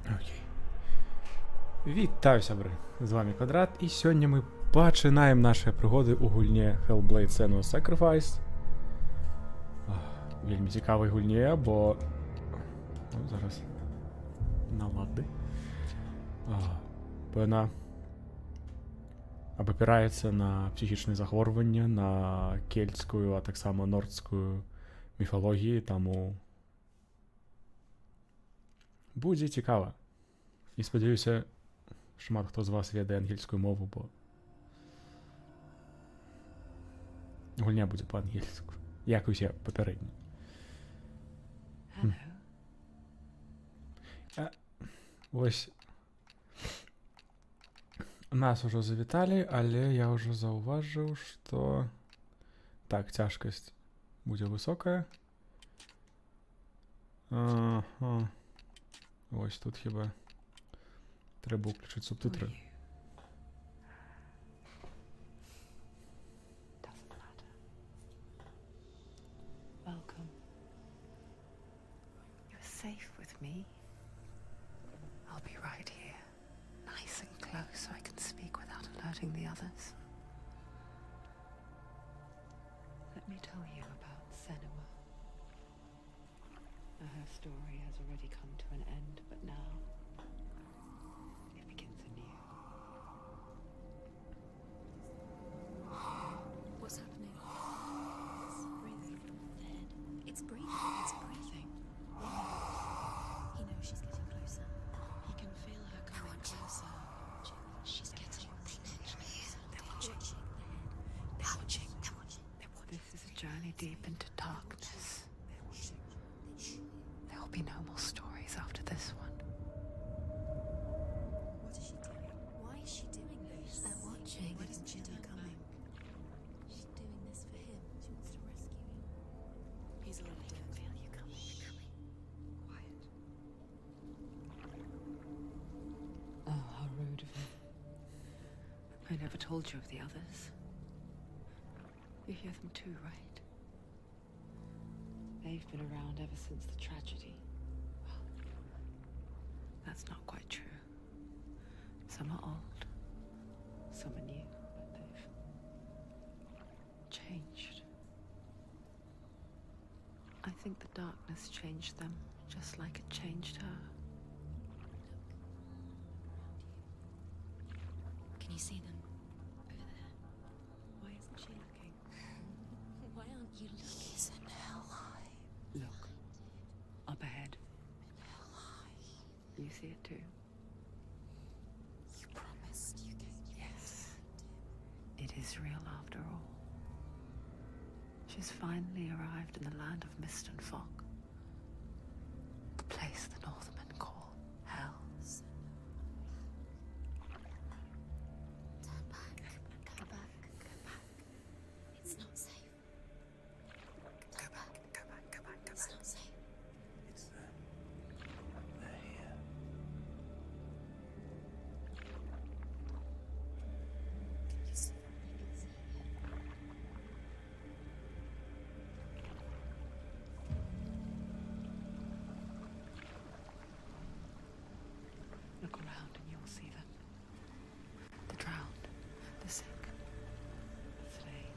Окей. Вітаю, сябры! З вами Квадрат, і сьогодні ми починаємо наші пригоди у гульні Hellblade: Senua's Sacrifice. Вельми цікавий гульні, бо... Ну, зараз... Налади. Вона опирається на психічні захворювання, на кельтську, а так само нордську міфологію, тому... Буде цікаво. І сподіваюся, шмат хто з вас веде ангельську мову, бо гульня буде по-ангельську, як усе попередні. Ось нас уже завітали, але я уже зауважив, що так, тяжкость буде висока. Ага. Ось тут хіба треба включити субтитри. Welcome. You're safe with me. I'll be right here, nice and close so I can speak without alerting the others. Let me tell you about Senua. Her story has already come to an end, but now it begins anew. What's happening? It's breathing. The head. It's breathing. It's breathing. He knows she's getting closer. He can feel her coming closer. She's getting closer. They're watching. They're watching. They're watching. This is a journey deep into darkness. There will be no more stories after this one. What is she doing? Why is she doing this? They're watching. Why doesn't she turn coming? She's doing this for him. She wants to rescue him. He's already dead. Feel you coming. Quiet. Oh, how rude of me. I never told you of the others. You hear them too, right? They've been around ever since the tragedy. Well, that's not quite true. Some are old, some are new, but they've changed. I think the darkness changed them, just like it changed her. Can you see them? Over there. Why isn't she looking? Why aren't you looking? He's in hell high. Look, up ahead. Hell high. You see it too? You promised you could. Yes. It is real after all. She's finally arrived in the land of mist and fog. The place the Northmen call hell. Turn back. Go back. Go back. It's not safe. Go back, go back, go back, go It's back. not safe. It's them. They're here. You see them? You can see it. Look around and you will see them. The drowned, the sick, the slain.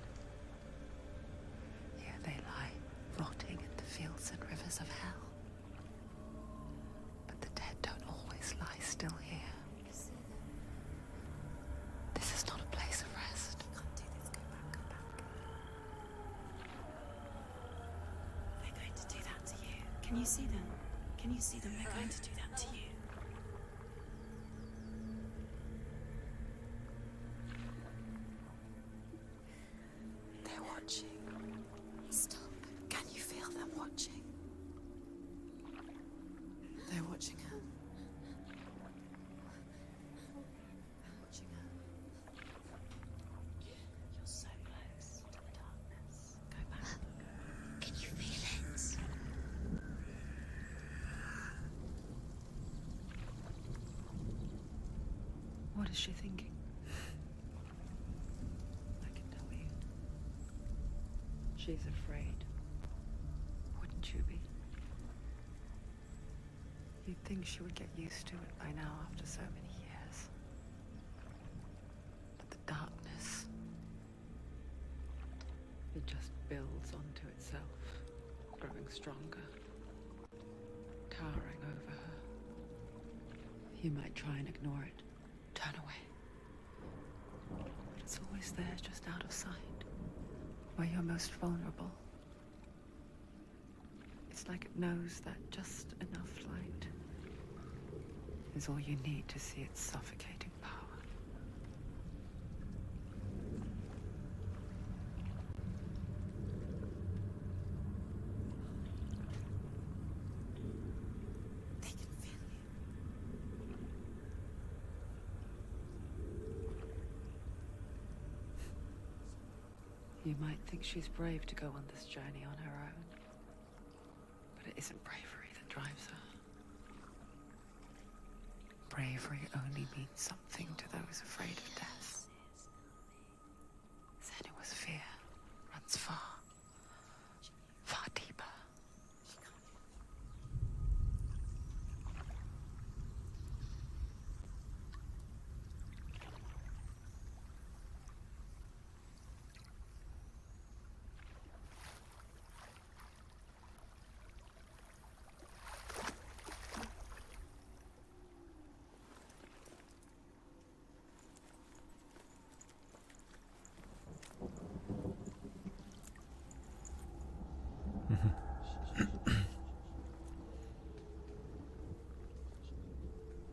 Here they lie, rotting in the fields and rivers of hell. But the dead don't always lie still here. You see them? This is not a place of rest. You can't do this. Go back. Go back. They're going to do that to you. Can you see them? Can you see them? They're going to do that to you. They're watching. Stop. Can you feel them watching? They're watching her. They're watching her. You're so close to the darkness. Go back. Can you feel it? What is she thinking? I can tell you. She's afraid. Wouldn't you be? You'd think she would get used to it by now after so many years. But the darkness, it just builds onto itself, growing stronger, towering over her. You might try and ignore it, turn away. But it's always there, just out of sight, where you're most vulnerable. It's like it knows that just enough light is all you need to see its suffocating power. They can feel you. You might think she's brave to go on this journey on her own, but it isn't bravery that drives her. Bravery only means something to those afraid of death. Senua's fear runs far, far deeper.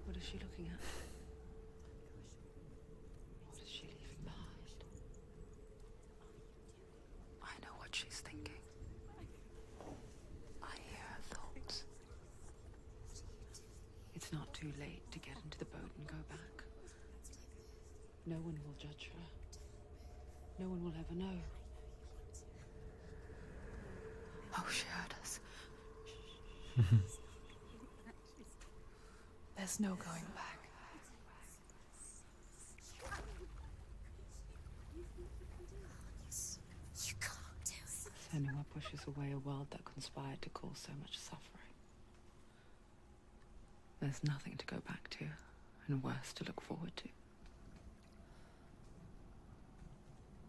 What is she looking at? What is she leaving behind? I know what she's thinking. I hear her thoughts. It's not too late to get into the boat and go back. No one will judge her. No one will ever know. Oh, she heard us. There's no going back. You can't do it. Senua pushes away a world that conspired to cause so much suffering. There's nothing to go back to, and worse to look forward to.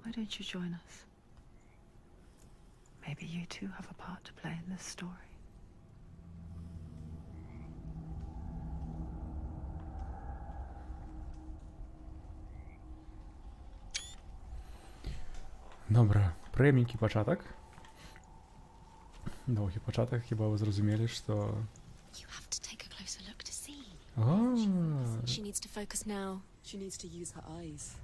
Why don't you join us? Maybe you too have a part to play in this story. Добре, пряменький початок. Довгий початок, хіба ви зрозуміли, що... You have to take a closer look to see. А, She needs to focus now. She needs to use her eyes.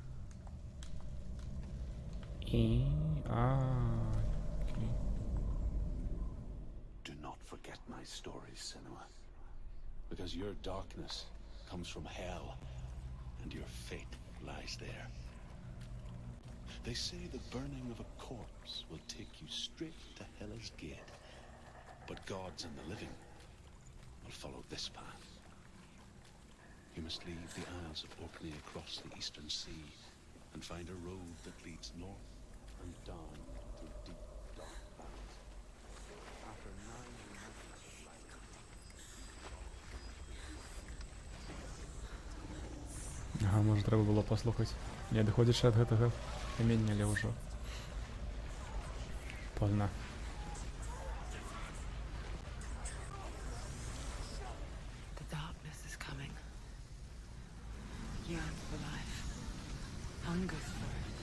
і... Окей. Do not forget my stories, Senua. Because your darkness comes from hell, and your fate lies there. They say the burning of a corpse will take you straight to Hela's gate. But gods and the living will follow this path. You must leave the Isles of Orkney across the eastern sea and find a road that leads north and down to deep, dark valleys. After 9 months of life, Ага, може треба було послухати. Не доходиш від гэтага камення, але ўжо позна. The darkness is coming. Yearns for life. Hungers for it.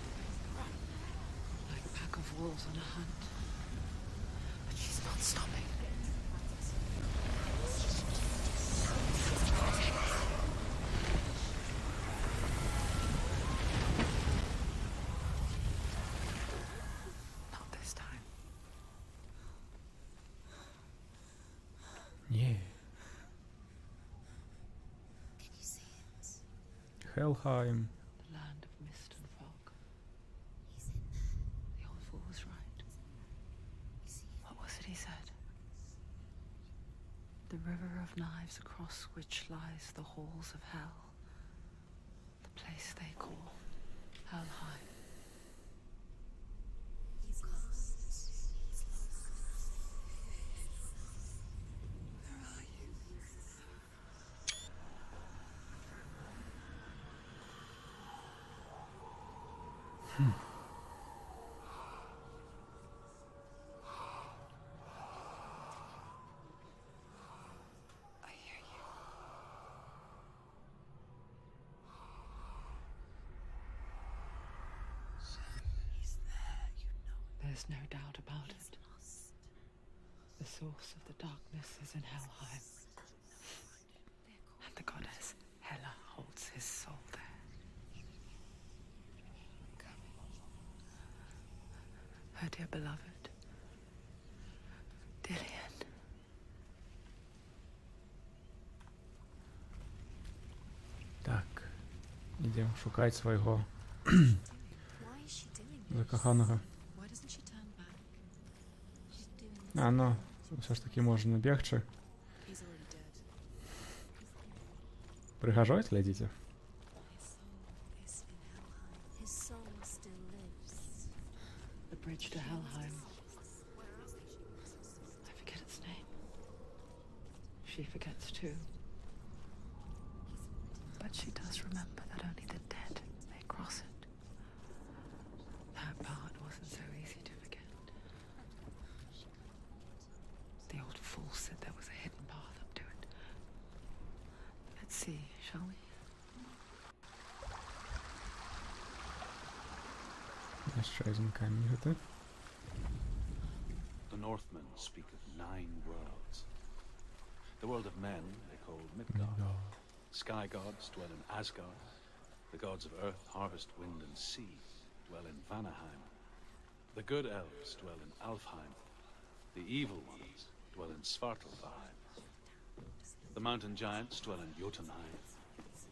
Like a pack of wolves on a hunt. But she's not stopping. Not this time. Ні. Can you see it? Хелхайм. The land of mist and fog. He's in there. The old fool was right. You see it? What was it he said? The river of knives across which lies the halls of hell. The place they call Helheim. He's lost. He's lost. Where are you? I hear you. He's there, you know. There's no doubt about it. The source of the darkness is in Helheim. And the goddess Hela holds his soul there. Her dear beloved, Dillian. Так. Ідемо шукати свого Why is she doing this? закоханого. Why doesn't she turn back? She's doing this. А, ну, все ж таки можна бігче. He's already dead. Пригажують для дітей? His soul is in Helheim. His soul still lives. The bridge to Helheim. I forget its name. She forgets too. But she does remember that only the dead may cross it. That part wasn't so easy to forget. The old fool said there was a hidden path up to it. Let's see, shall we? Ще один камінь готов. The Northmen speak of 9 worlds. The world of men they call Midgard. Sky gods dwell in Asgard. The gods of earth, harvest, wind, and sea dwell in Vanaheim. The good elves dwell in Alfheim. The evil ones dwell in Svartalfheim. The mountain giants dwell in Jotunheim.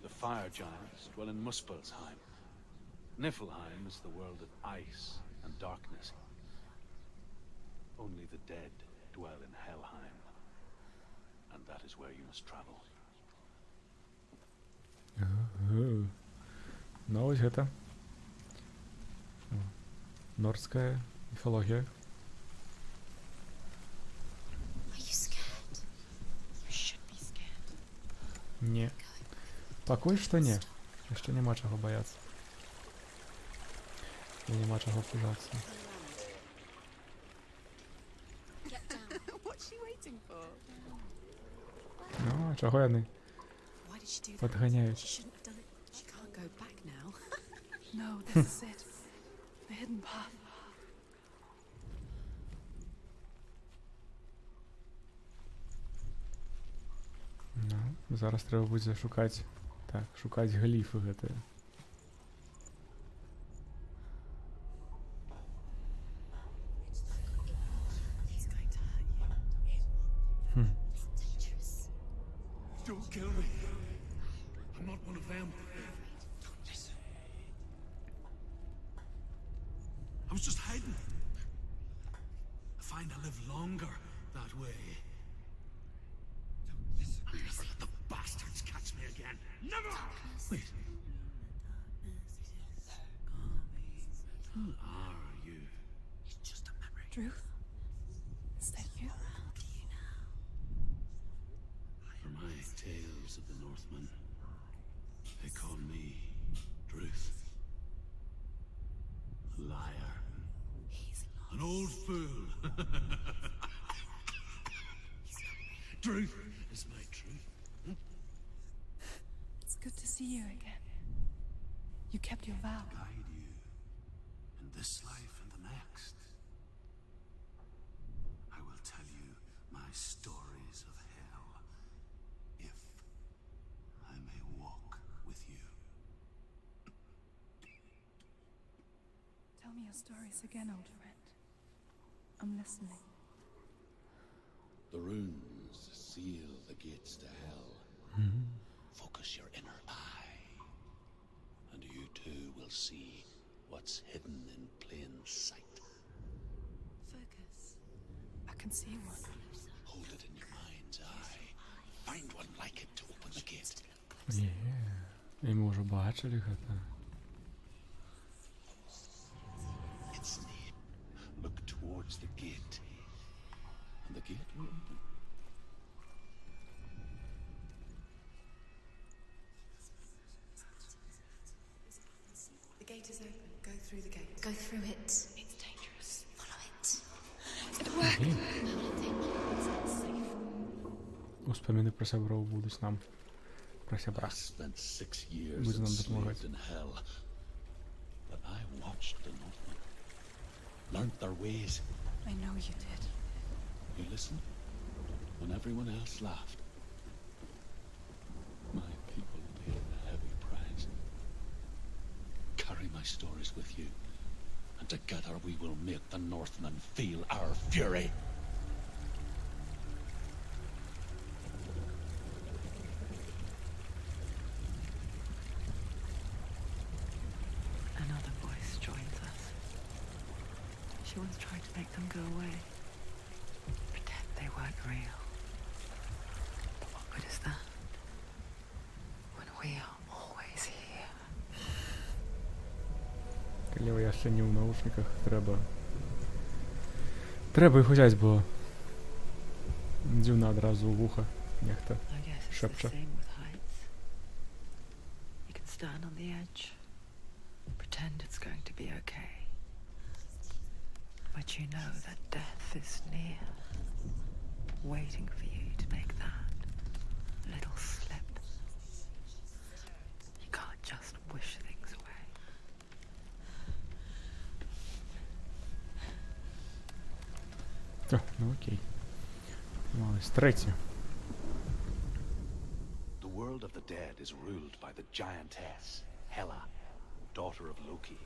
The fire giants dwell in Muspelheim. Niflheim is the world of ice and darkness. Only the dead dwell in Helheim. And that is where you must travel. Ну, ось это. Нордская мифология. Are you scared? You should be scared. Ні. Поки що ні. Ще нема чого боятися. І нема чого пужатися. Get down. What's she waiting for? Ну, а чого я не Why did she do that? підганяють? She shouldn't have done it. She can't go back now. No, this is it. The hidden path. Ну, зараз треба буде шукати. Так, шукати гліфи гэты. He's going to hurt you. Dangerous. Don't kill me. I'm not one of them. Listen. I was just hiding. I find I live longer that way. I'll never let the bastards catch me again. Never! Wait. Who are you? It's just a memory. Druth? Is that you? For my tales of the Northmen, they call me Druth. A liar. He's lost. An old fool. Truth is my truth. It's good to see you again. You kept your vow. Guide you in this life and the next. I will tell you my stories of hell, if I may walk with you. Tell me your stories again, old friend. I'm listening. The runes seal the gates to hell. Focus your inner eye, and you too will see what's hidden in plain sight. Focus. I can see one. Hold it in your mind's eye. Find one like it to open the gate. Є. І ми вже бачили гэта. It's near. Look towards the gate, and the gate will open. The gate is open. Go through the gate. Go through it. It's dangerous. Follow it. Окей. It's safe. Успоміни про себе будуть нам. Про себе. I spent 6 years Будь нам допомагати. enslaved in hell. But I watched the Northmen. Learned their ways. I know you did. You listened when everyone else laughed. My people paid a heavy price. Carry my stories with you, and together we will make the Northmen feel our fury. Another voice joins us. She once tried to make them go away. Pretend they weren't real. But what good is that? When we are always here. Коли я ще не в наушниках, треба їх взяти, бо дзюна одразу у вуха. Нехто. I guess it's Шепче. the same with heights. You can stand on the edge, pretend it's going to be okay. But you know that death is near, waiting for you to make that little slip. You can't just wish things away. О, ну окей. Ось третє. The world of the dead is ruled by the giantess, Hela, daughter of Loki.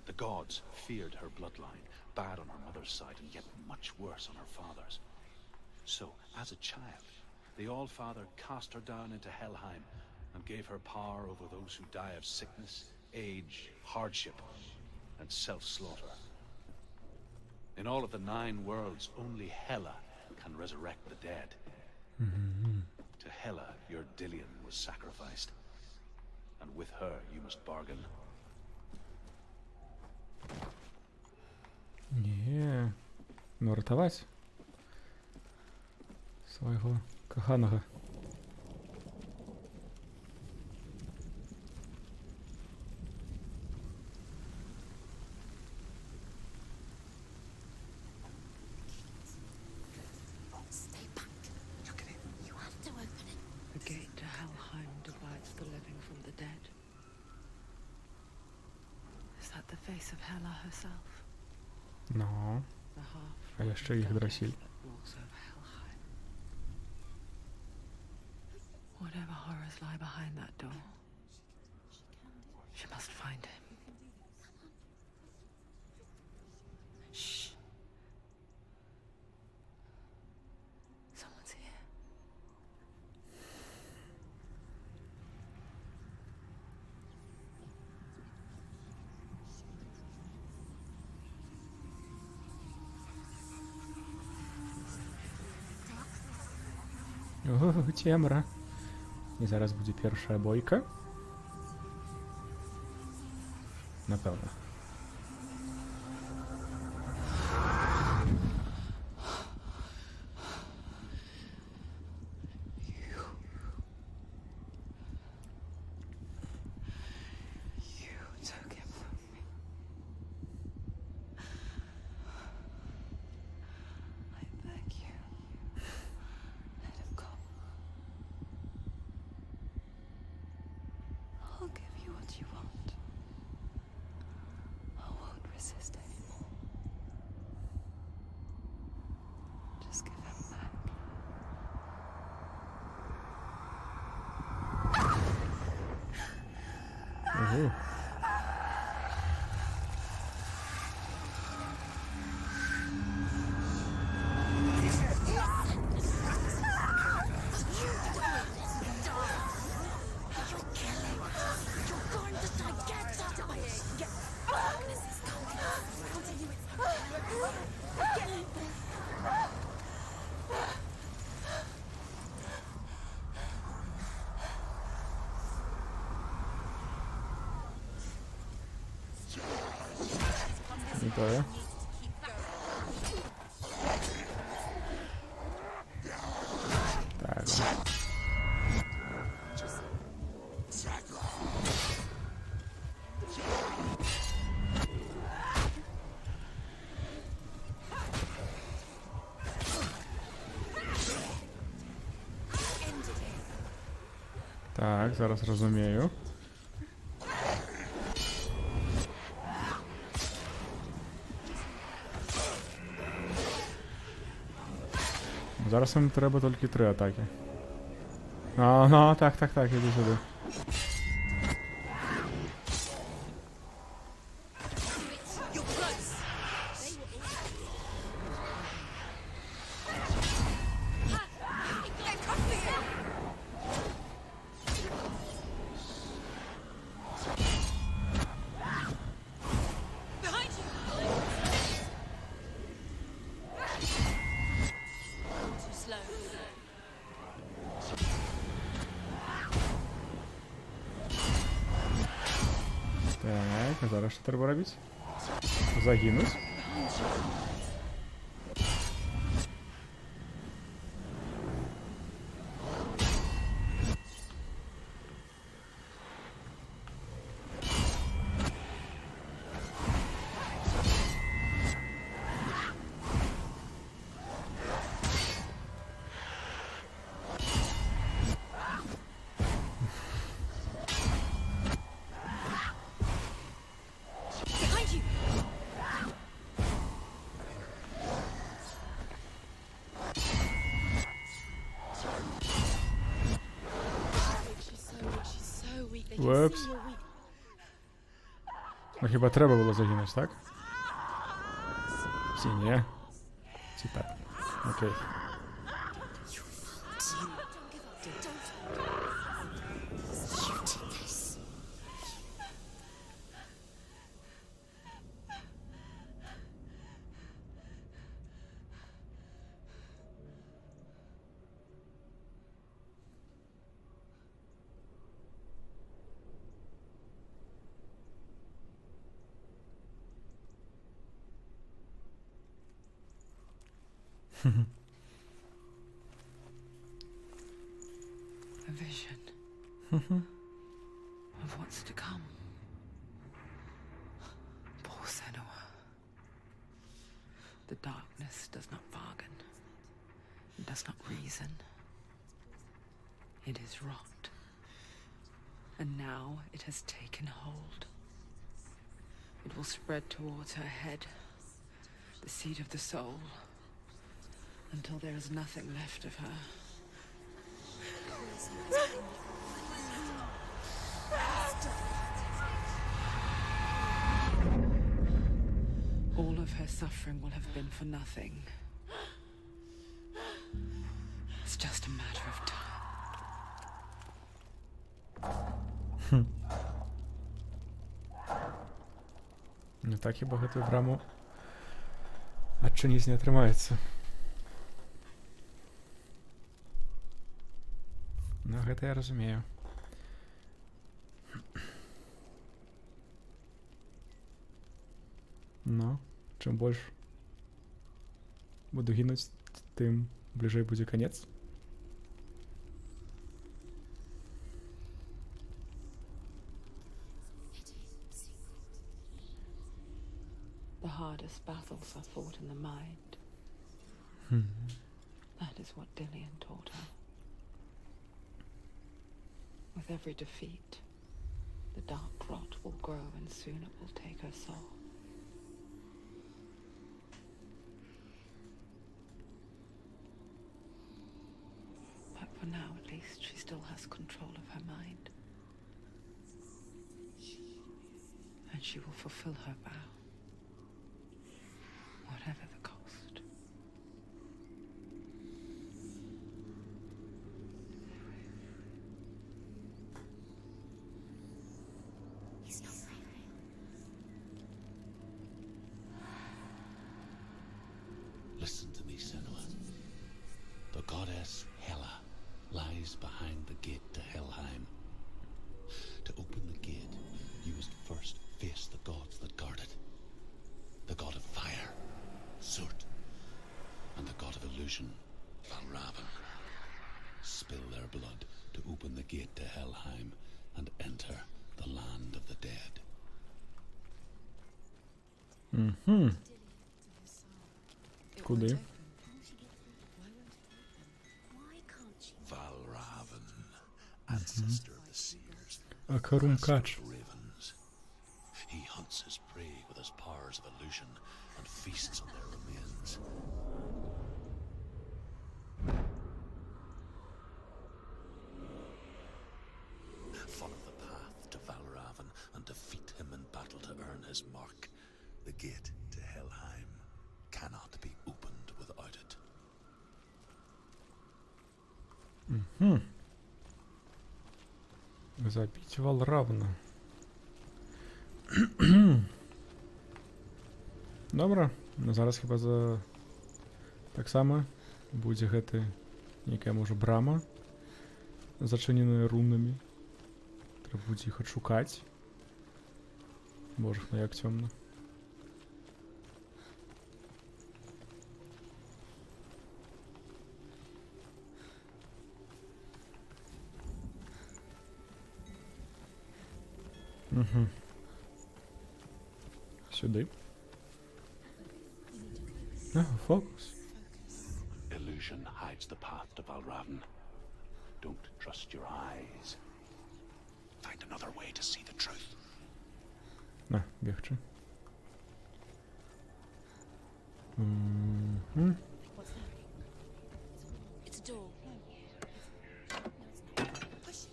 The gods feared her bloodline, bad on her mother's side and yet much worse on her father's. So, as a child, the All-Father cast her down into Helheim and gave her power over those who die of sickness, age, hardship, and self-slaughter. In all of the 9 worlds, only Hela can resurrect the dead. To Hela, your Dillion was sacrificed, and with her you must bargain. Ні. Ну, рятувати свого коханого. Stay back. Look at it. You have to open it. The gate to Helheim divides the living from the dead. Is that the face of Hela herself? Ну, The half а я ще їх дросіль. that walks over Helheim. Whatever horrors lie behind that door, she must find him. Shh. Someone's here. О, темра. І зараз буде перша бойка. Напевно. You took him from me. I beg you. Let him go. I'll give you what you want. I won't resist anymore. Just give him back. Ого. Вітаю. Так. Так, зараз розумію. Зараз їм треба тільки 3 атаки. Ага, так, іди сюди. You're close. They were all. They've come for you. Behind you. Too slow. Так, а зараз що треба робити? Загинуть. Behind you. She's so weak. They can Whoops. see you're weak. Ну хіба треба було загинути, так? Ці ні. Ці так. Окей. A vision of what's to come. Poor Senua. The darkness does not bargain. It does not reason. It is rot. And now it has taken hold. It will spread towards her head, the seat of the soul, until there is nothing left of her. All of her suffering will have been for nothing. It's just a matter of time. Не так і багато граму. А чиність не тримається. Ну, гэта я розумію. Ну, чим більше буду гинути, тим ближей буде конець. The hardest battles are fought in the mind. That is what Dillian taught her. With every defeat, the dark rot will grow and soon it will take her soul. But for now, at least, she still has control of her mind. And she will fulfill her vow. Whatever the cost. He's not right. Listen to me, Senua. The goddess Hela lies behind the gate to Helheim. To open the gate, you must first face the gods that guard it. The god of fire, Surt, and the god of illusion, Valravan. Spill their blood to open the gate to Helheim and enter the land of the dead. Куди? Why can't she? Valravan and ancestor of the seers, А Карумкач. ravens. He hunts his prey with his powers of illusion and feasts on their remains. Follow the path to Valravan and defeat him in battle to earn his mark. The gate to Helheim cannot be opened without it. Забить Валравна. Добра, ну зараз хіба за... Так само будзе гэты нейкая можа брама, зачыненая рунамі. Трэба будзе іх адшукаць. Боже, ну як цёмна. Угу. Сюди. А, фокус. Illusion hides the path to Valravan. Don't trust your eyes. Find another way to see the truth. На, бегче. Мгм. What's that? It's a door. No. No, it's not. Push it.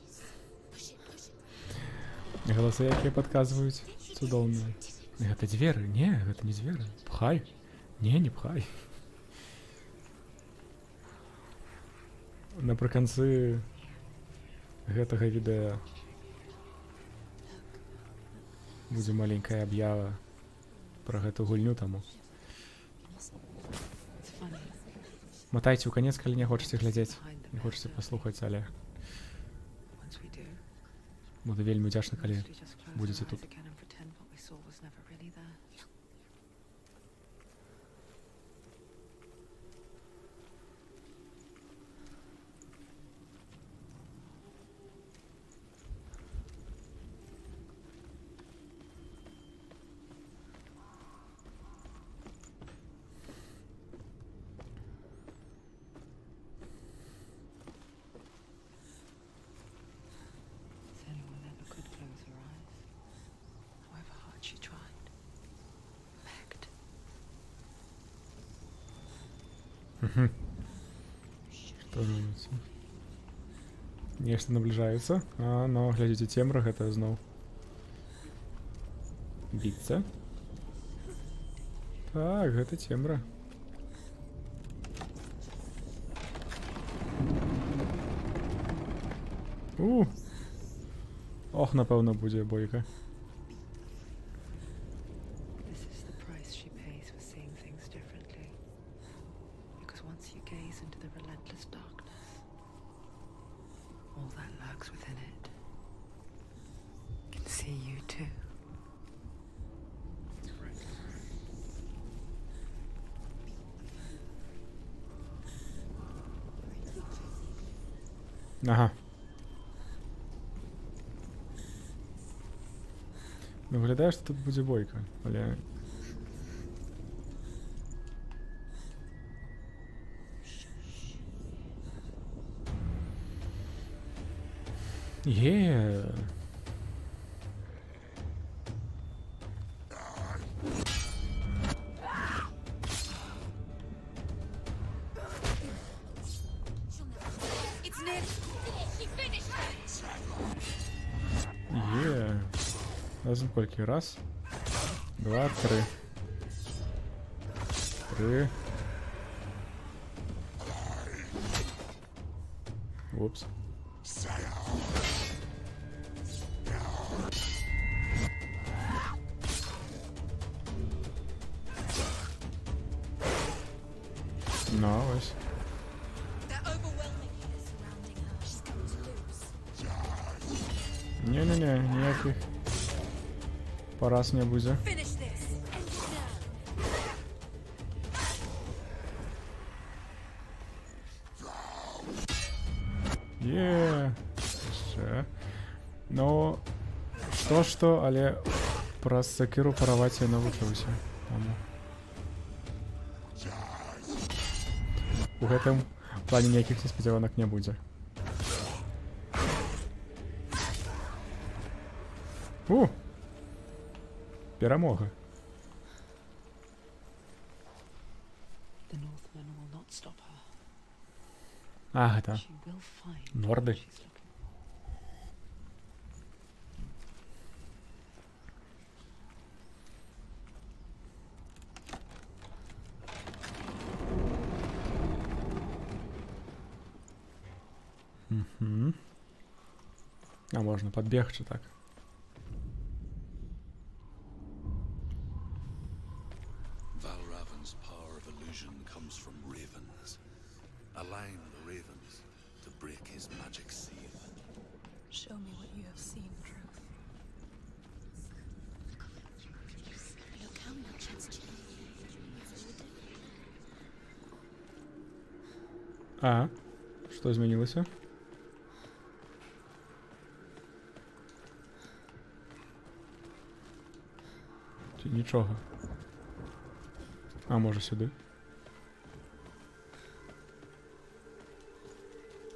Push it, push it. Галасы, якія падказваюць, цудоўныя. Гэта дзверы? Не, гэта не дзверы. Пхай. Не, не пхай. Напрыканцы гэтага відэа будзе маленькая аб'ява пра гэту гульню таму. It's funny. Матайце ў канец, калі не хочаце глядзець, не хочаце паслухаць, але Once we do, буду вельмі удзячны, калі mostly just close будзеце our тут. eyes again and pretend what we saw was never really there. Senua never could close her eyes, however hard she tried. Begged. Што робіцца? Нешта набліжаецца. А, ну, глядзіце, цемра гэта зноў. Біцца. Так, гэта цемра. Ох, напэўна, будзе бойка. This is the price she pays for seeing things differently. Because once you gaze into the relentless darkness, all that lurks within it can see you too. Ага. Ну, выглядае, што тут будзе бойка, але... It's nearly finished. She finished it. Разом колькі? Раз, два, три. Три. Упс. Ну, ось. They're overwhelming her, surrounding her. She's going to lose. Не-не-не, ніяких пораз не буде. Finish this. Ще. Ну, што, але праз сакіру параваць я навучыўся. Таму. У гэтым плане ніякіх неспадзяванак не будзе. Перемога. The Northmen will not stop her. Гэта She will find Норды. what she's looking for. А можна падбегчы так. Valravan's power of illusion comes from ravens. Align the ravens to break his magic seal. Show me what you have seen, Truth. Look how much it's changed. It's all different. Што змянілася? Ці нічога. Можа сюды?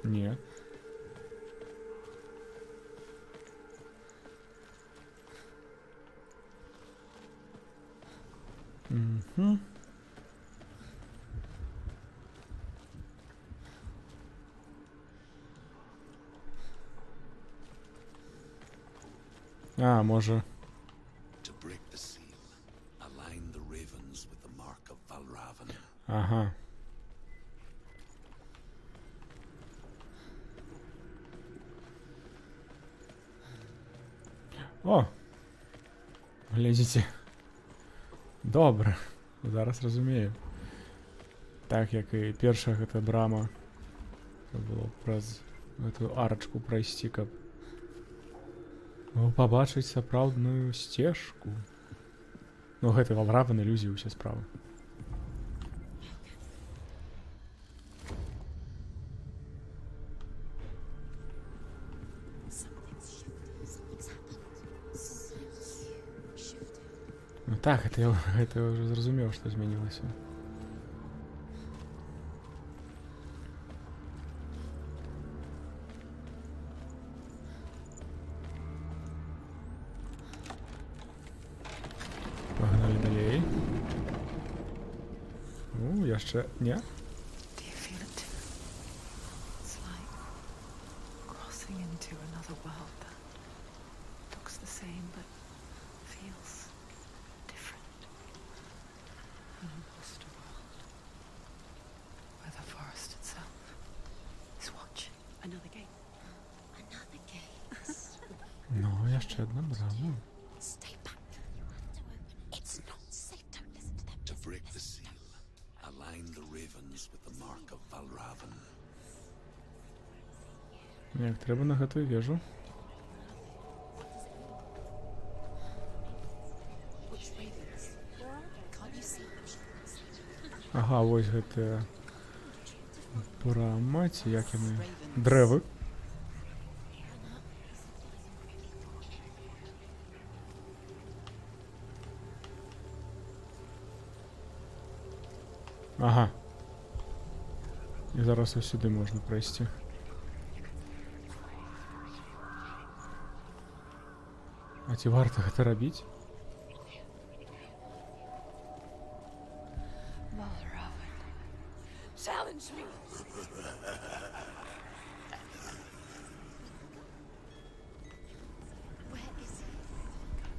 Не. Може. To break the seal, align the ravens with the mark of Valravan. Ага. О! Глядзіце. Добра. Зараз разумею. Так, як і першая гэта брама. Трэба было праз гэтую арачку прайсці, каб пабачыць сапраўдную сцежку. Ну, гэта Валраван, ілюзіі, усе справы. Something's happened. Something's shifted. Ну так, гэта я ўжо зразумеў, што змянілася. Пагналі далей. Яшчэ не? Do you feel it too? It's like crossing into another world that looks the same but feels different. An imposter world where the forest itself is watching. Another gate. Another gate. Ну, яшчэ одна брама. Stay back. You have to open it. It's not safe. Don't listen to them. To break the seal, align the ravens with the mark of Valravan. Як трэба на гэтую вежу. Which ravens? Can't you see them? Ага, вось гэтая брама, ці як яны? Дрэвы. Ага. І зараз ось сюди можна пройсти. А ці варта гэта рабіць? Valravan. Challenge me! Where is he?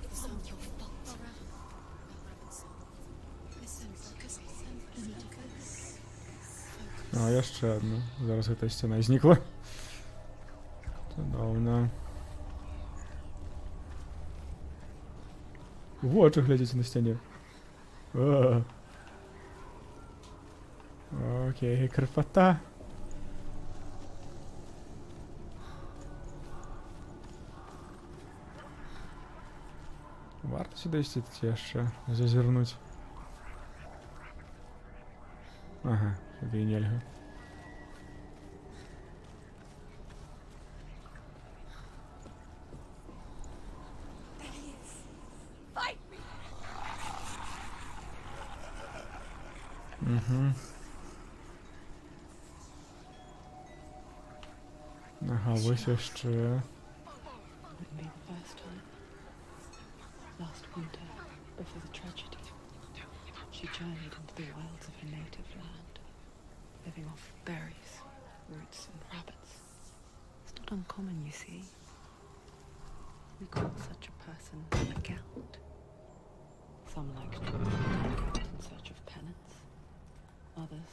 It's all your fault. Listen, focus. Focus. А, яшчэ одна. Зараз гэтая сцяна знікла. Цудоўна. Вочы глядзіце на сцяне. Окей, красота. Варта сюда ісці яшчэ зазірнуць. Ага, сюды і нельга. Fight me! Ага, вось яшчэ. Wouldn't be the first time. Last winter, before the tragedy, she journeyed into the wilds of her native land, living off berries, roots, and rabbits. It's not uncommon, you see. We call such a person a Gelt. Some like to go in search of penance. Others,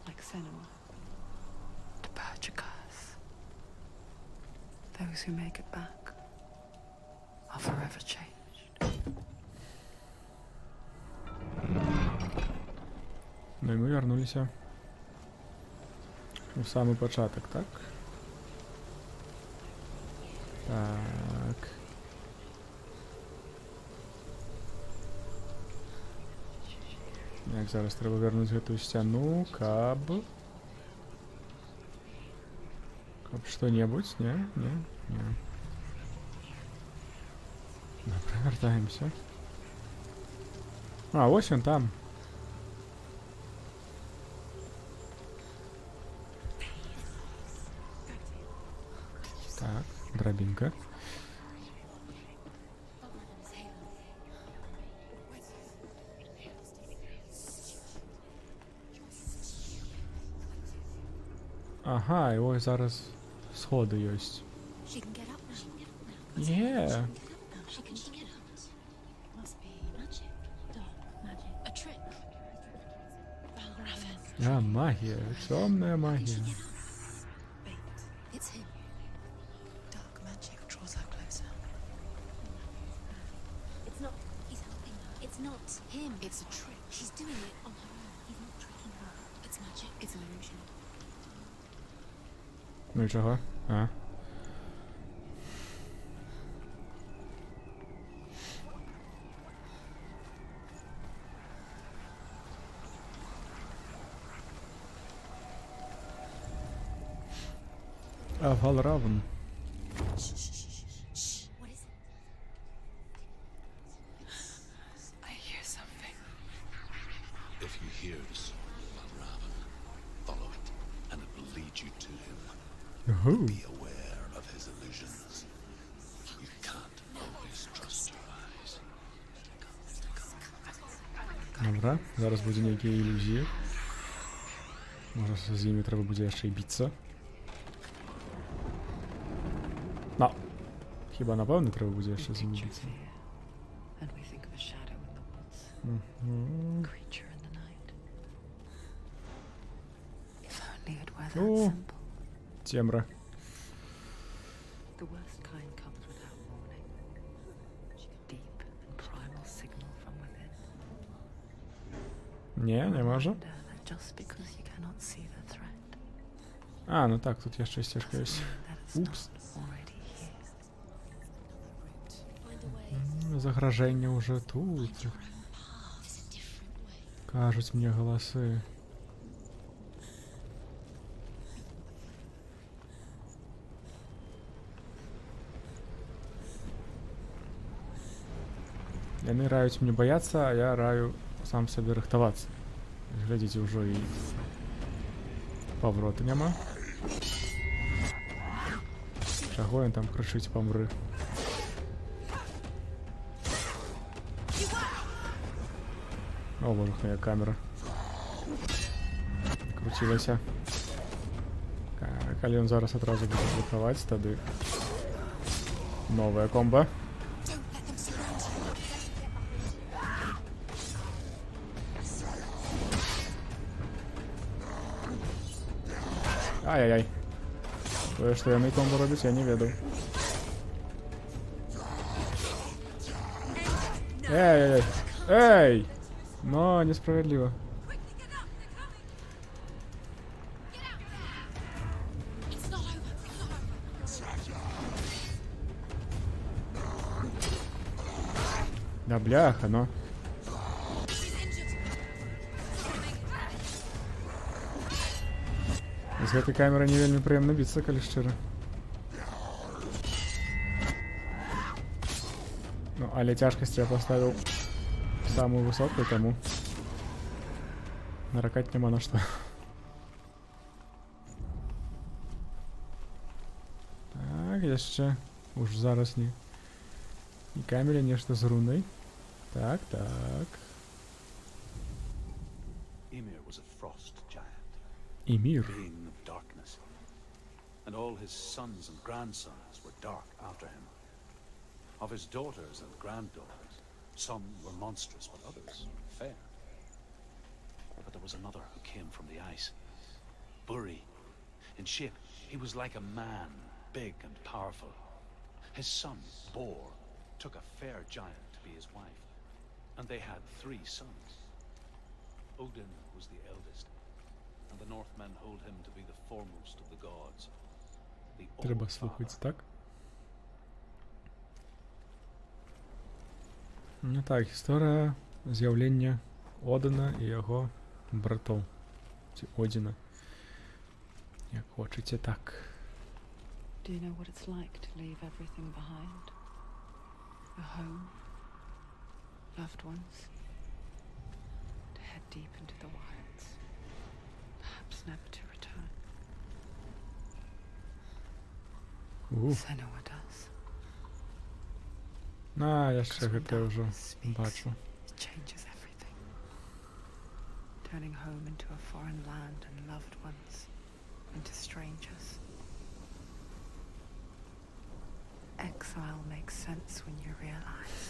like Senua, to purge a curse. Those who make it back are forever changed. Ну і ми вернулися у самий початок, так? Так. Як зараз треба вернути гэтую сцяну, каб что-небудзь, не? Не? Не. Добре, вертаемся. А, ось он там. Так, драбинка. Ага, і ось зараз сходи ёсць. She can get up now. Yeah. She can get up. Must be magic. Dark magic. A trick. Balraven. А, магія, темная магія. Wait, it's him. Dark magic draws her closer. It's not. He's helping her. It's not him. It's a trick. She's doing it on her own. He's not tricking her. It's magic. It's an illusion. Ну і чого? А. Валравен. Shh, shh, shh, shh, shh. What is it? I hear something. If you hear the song of Valravan, follow it, and it will lead you to him. Ого. Be aware of his illusions. You can't always trust your eyes. Добре, зараз будзе нейкія ілюзіі. Можа, з імі трэба будзе яшчэ і біцца. На. Хіба напэўна трэба будзе яшчэ з імі Picture біцца. fear, and we think of a shadow in the woods, Мгм. creature in the night. If only it were that Oh. simple. Темра. The worst kind comes without warning. Deep and primal signal from within. Не, не може. Reminder that just because you cannot see the threat, А, ну так, тут яшчэ сцежка ёсць. that it's Упс. not already here. Find a way. Загражэнне ўжо тут. Your own path. There's a different way. Кажуць мне галасы. Яны раюць мне баяцца, а я раю сам сабе рыхтавацца. Глядзіце, ўжо і паврота няма. Чаго ён там крычыць, памры? О, боже, моя камера крутілася. Калі ён зараз адразу будзе блокаваць, тады новая комба. Don't let them surround you. Ай-яй-яй. Тое, што яны комбо робяць, я не ведаў. Эй-эй-эй! Эй! Но несправедліва. It's not over. It's not over. Да бляха, но. She's injured. З гэтай камеры не вельмі прыемна біцца, калі шчыра. Ну, але цяжкасць я паставіў самую высокую, таму наракаць няма на што. Так, яшчэ уж зараз не І Каміля нешта з рунай. Так, так. Ymir was a frost giant, І мір. being of darkness, and all his sons and grandsons were dark after him. Of his daughters and granddaughters, some were monstrous, but others fair. But there was another who came from the ice, Buri. In shape, he was like a man, big and powerful. His son, Bor, took a fair giant to be his wife, and they had 3 sons. Odin was the eldest, and the Northmen hold him to be the foremost of the gods. The Треба All-Father. слухати, так? Ну так, історія з'явлення Одина і його братов. Ці Одіна. Як хочете, так. Do you know what it's like to leave everything behind? A home, loved ones, to head deep into the wilds, perhaps never to return. Senua does. Я ще Because when гэта вже darkness speaks, бачу. it changes everything, turning home into a foreign land and loved ones into strangers. Exile makes sense when you realize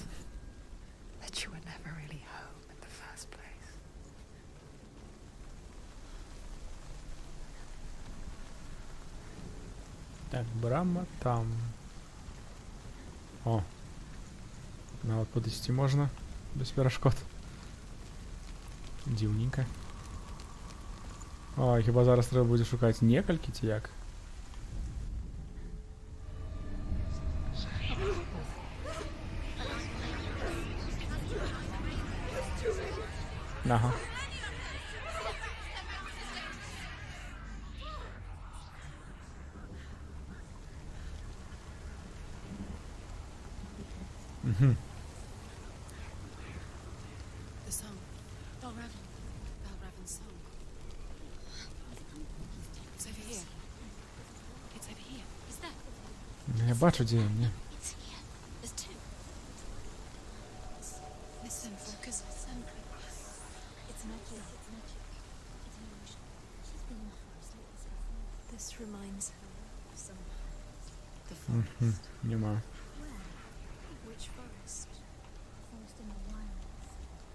that you were never really home in the first place. Так, брама там. О. Нават по 10 можна. Без перашкод. Дзіўненька. О, хіба зараз трэба будзе шукаць некалькі ці як? Ага. Угу. The song. Balraven. Balraven's song. It's over here. It's over here. Is that? Я бачу, дзе мне. It's here. There's 2. Listen, focus. Listen. It's magic. It's magic. It's an illusion. She's been in the forest like this before. This reminds her of some the Угу. forest. Нема. Where? Which forest? Forest in the wilds.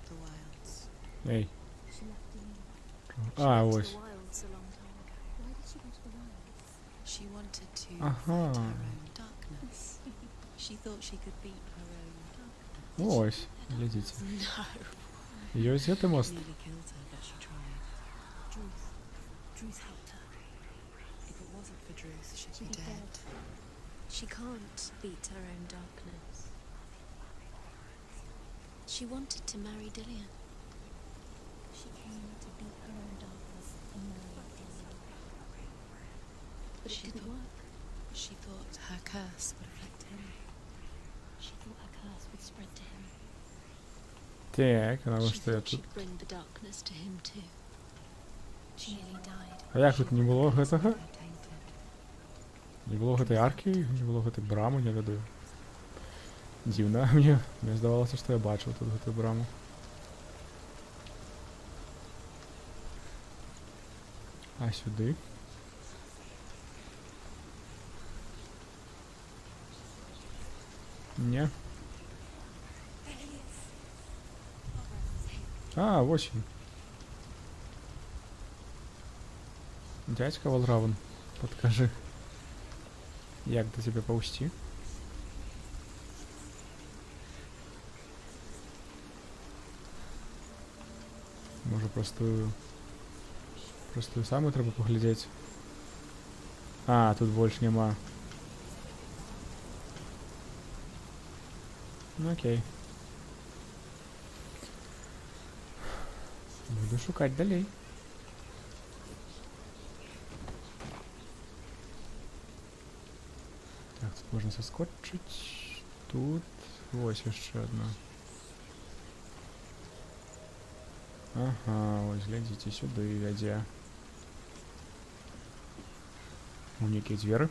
The wilds. Ей. She left in А, She went ось. to the wilds a long time ago. Why did she go to the wilds? She wanted to Ага. fight her own darkness. She thought she could beat her own darkness. Ось, глядите. No. Ёсць гэты мост. Nearly killed her, but she tried. Druth. Druth helped her. If it wasn't for Druth, she'd be dead. She can't beat her own darkness. She wanted to marry Dillian. She came to beat her own darkness and marry Dillian. But it didn't work. She thought her curse would affect him. She thought her curse would spread to him. Так, а She що я thought тут? she'd bring the darkness to him too. She nearly died. А як тут не було гэтага? Tainted. Не было гэтай аркі, не было гэтай брамы, не ведаю. Дзіўна, мне здавалася, што я бачыў тут гэтую браму. А сюды? Не. А, вось він. Дядька Валравен, подкажи, як до тебе паўсці? Можа простую самую трэба паглядзець. А, тут больш няма. Ну окей. Буду шукаць далей. Так, тут можна соскочыць. Тут вось яшчэ одна. Ага, ось глядзіце, сюды вядзе. У нейкія дзверы.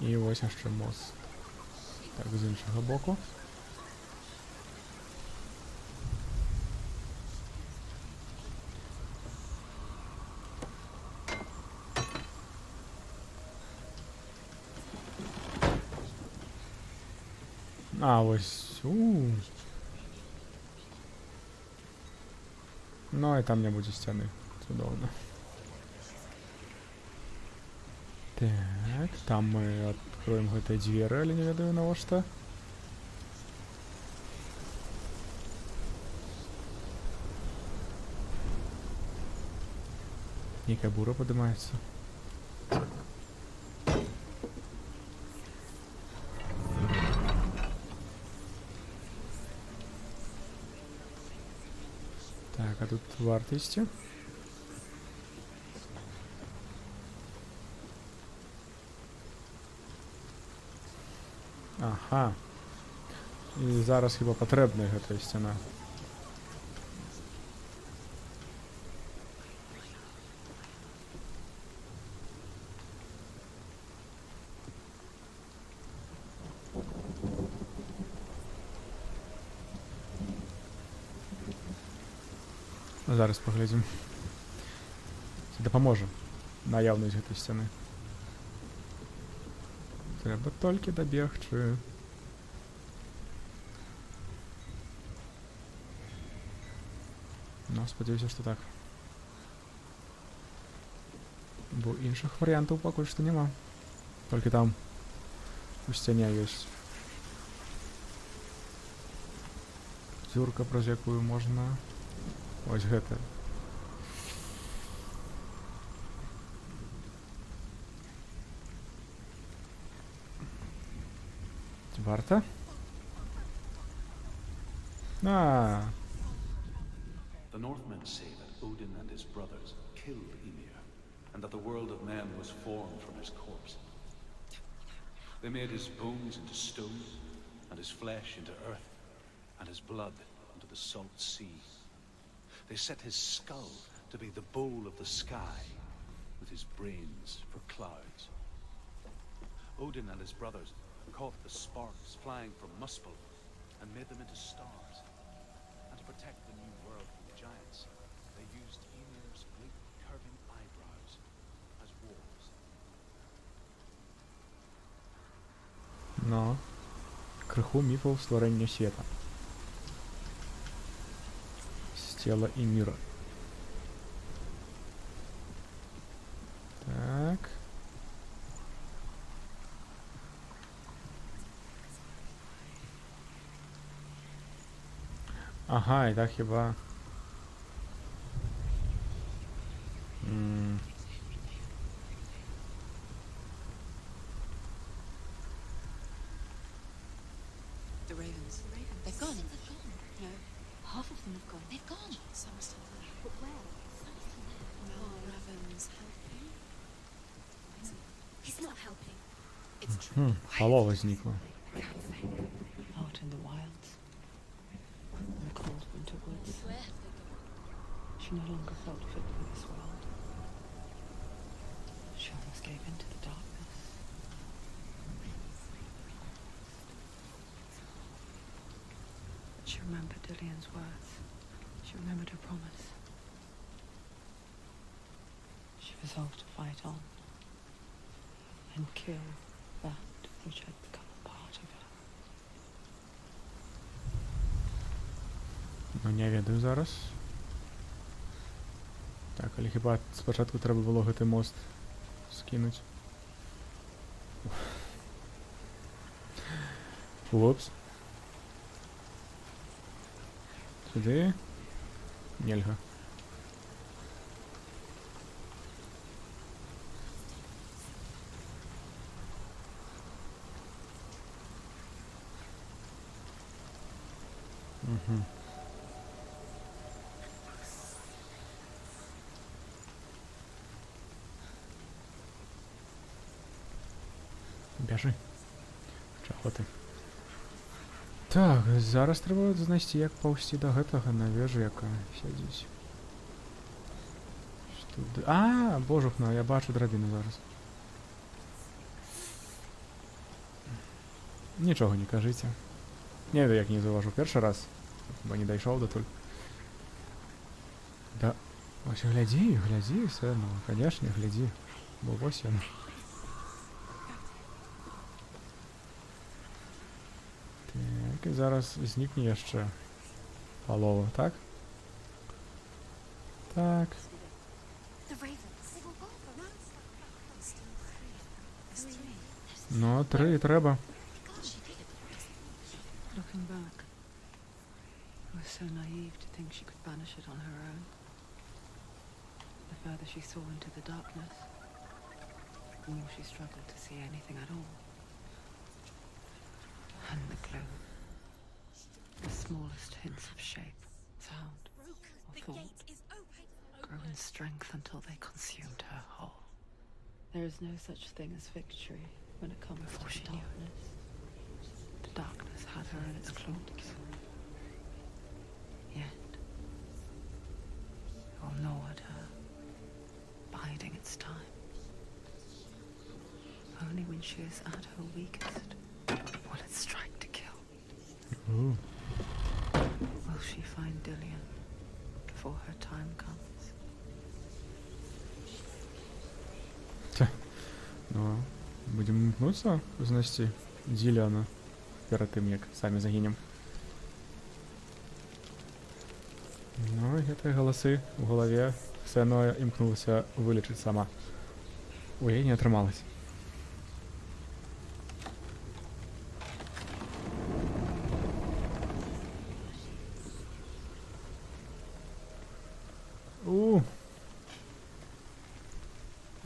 І ось яшчэ мост. Так, з іншага боку. А, ось. Ну, і там не будзе сцяны. Цудоўна. Так, там мы откроем гэтыя дзверы, але не ведаю навошта. Некая бура падымаецца. Так, а тут варта ісці? Ага. І зараз хіба патрэбная гэтая сцяна. Зараз паглядзім. Ці дапаможа наяўнасць гэтай сцяны. Трэба толькі дабегчы. Ну, спадзяюся, што так. Бо іншых варыянтаў пакуль што няма. Толькі там у сцяне ёсць дзюрка, праз якую можна... Ось гэта. Ці варта? А, The Northmen say that Odin and his brothers killed Ymir, and that the world of men was formed from his corpse. They made his bones into stone, and his flesh into earth, and his blood into the salt sea. They set his skull to be the bowl of the sky, with his brains for clouds. Odin and his brothers caught the sparks flying from Muspel and made them into stars. And to protect the new world from the giants, they used Ymir's great curving eyebrows as walls. ну, крыху міфаў стварэння света. Цела Ymira. Так. Ага, і так хіба... The ravens. They've gone. No, half of them have gone. They've gone. Some are still there. But where? Some are still there. No, Raven's helping. He's not helping. It's true. Полова зникла. Out in the wilds, in the cold winter woods, Where have they gone? she no longer felt fit for this world. She almost gave in to the darkness. She remembered Dillian's words. She remembered her promise. She resolved to fight on and kill that which had become a part of her. Ну, не ведаю зараз. Так, але хіба спачатку трэба было гэты мост скінуць. Упс. Сюды. Нельга. Угу. Бяжы. Чаго ты? Так, зараз трэба знайсці, як паўсці да гэтага на вежу, якая сядзіць. Што... А, божухна, я бачу драбіну зараз. Нічого не кажыце. Не ведаю, як не заўважу першы раз, бо не дайшоў датуль. Да, ось глядзі, глядзі, Сэну, канешне, глядзі, бо вось ён. Так, і зараз знікне яшчэ палова, так? Так, The ravens. They were all around. There's still three of them. There's three. ну, 3 трэба. God, she did it. Looking back, I was so naive to think she could banish it on her own. The further she saw into the darkness, the more she struggled to see anything at all. And the gloom, the smallest hints of shape, sound, or thought, grew in strength until they consumed her whole. There is no such thing as victory when it comes to the darkness. The darkness had her in its claws. Yet, it will gnaw at her, biding its time. Only when she is at her weakest will it strike to kill. Ooh. Will she find Dillion before her time comes? Ну, будем імкнуцца знайсці Дзіляна перад тым, як самі загінем. Ну, і гэтыя галасы ў галаве Сэна імкнулася вылечыць сама. У яе не атрымалася.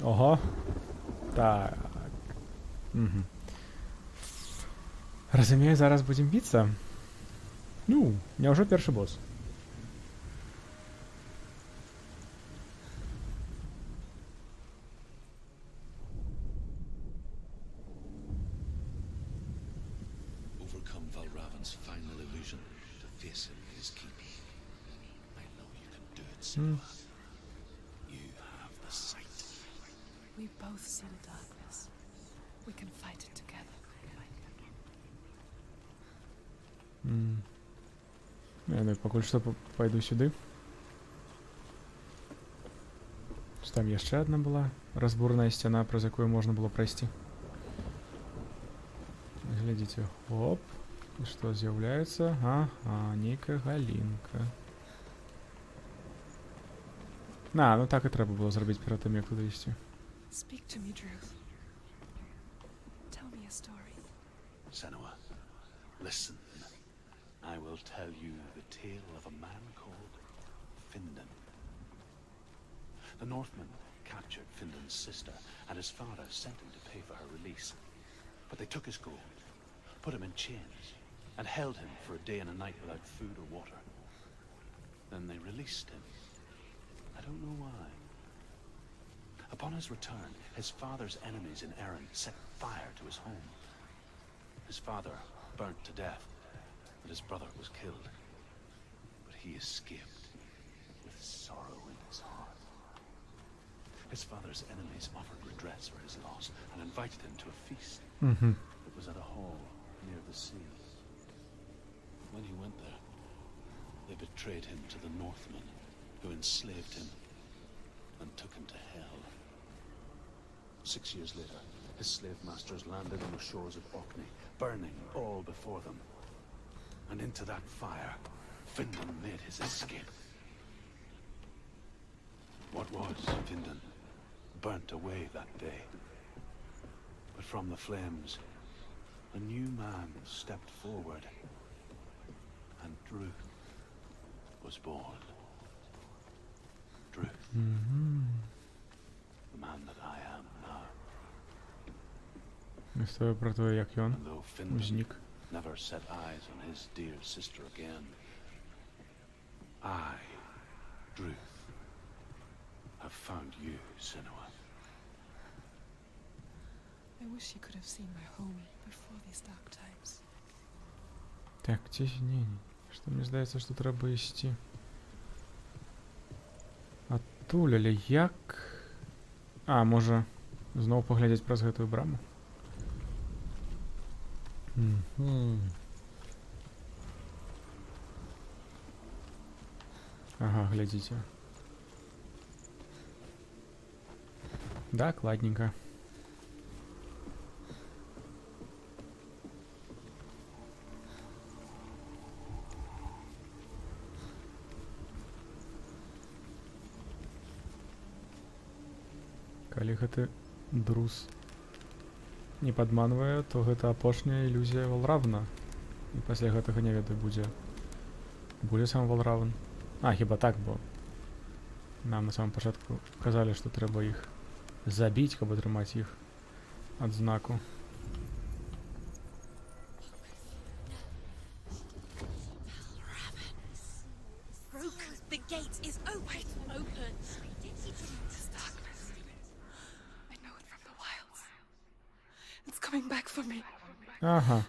Ого. Так. Угу. Разумею, зараз будзем біцца. Ну, няўжо першы босс? Overcome Valravan's final illusion to face him in his keep. I know you can do it, Senua. You have the sight. We both see the darkness. We can fight it together. Ну, пакуль што пайду сюды. Там яшчэ адна была разбурная сцяна, праз якую можна было прайсці. Глядзіце, оп. І што з'яўляецца? Ага, нейкая галінка. Ну так і трэба было зрабіць перад тым, як туды ісці. Speak to me, Druth. Tell me a story. Senua, listen. I will tell you the tale of a man called Findan. The Northmen captured Findan's sister, and his father sent him to pay for her release. But they took his gold, put him in chains, and held him for a day and a night without food or water. Then they released him. I don't know why. Upon his return, his father's enemies in Erin set fire to his home. His father burnt to death, and his brother was killed. But he escaped with sorrow in his heart. His father's enemies offered redress for his loss and invited him to a feast. It was at a hall near the sea. When he went there, they betrayed him to the Northmen, who enslaved him and took him to hell. 6 years later, his slave masters landed on the shores of Orkney, burning all before them. And into that fire, Findan made his escape. What was Findan burnt away that day. But from the flames, a new man stepped forward, and Druth was born. Druth, the man that I am now. Історія про те, як ён And though Findan узнік. never set eyes on his dear sister again, I, Druth, have found you, Senua. I wish you could have seen my home before these dark times. Так, ні. Што мне здаецца, што трэба ісці. Адтуль, але як? Можа, зноў паглядзець праз гэтую браму? Ага, глядзіце. Дакладненько. Калі гэты друз не падманвае, то гэта апошняя ілюзія Валравна. І пасля гэтага не ведаю, будзе сам Валравн. А, хіба так, бо нам на самом пачатку казалі, што трэба іх забіць, каб атрымаць іх адзнаку. Broken. The gate is open. Open. This darkness. I know it from the wilds. It's coming back for me. Ага.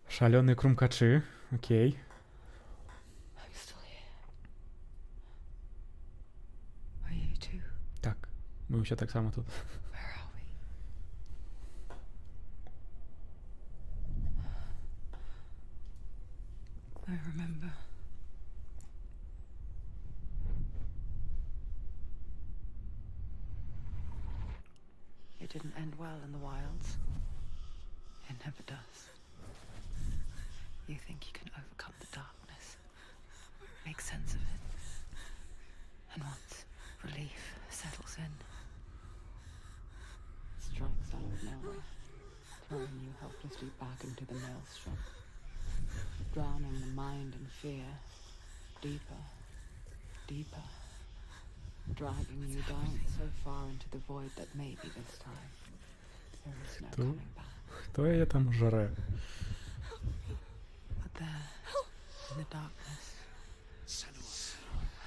Шалёные крумкачы. Окей. I'm still here. Are you too? Так, мы ўсе таксама тут. Where are we? I remember. It didn't end well in the wilds. It never does. You think you can overcome the darkness, make sense of it, and once relief settles in, it strikes out of nowhere, throwing you helplessly back into the maelstrom, drowning the mind in fear, deeper, deeper, dragging you down so far into the void that maybe this time there is no Хто? coming back. Хто яе там жаре? But there, in the darkness, Senua,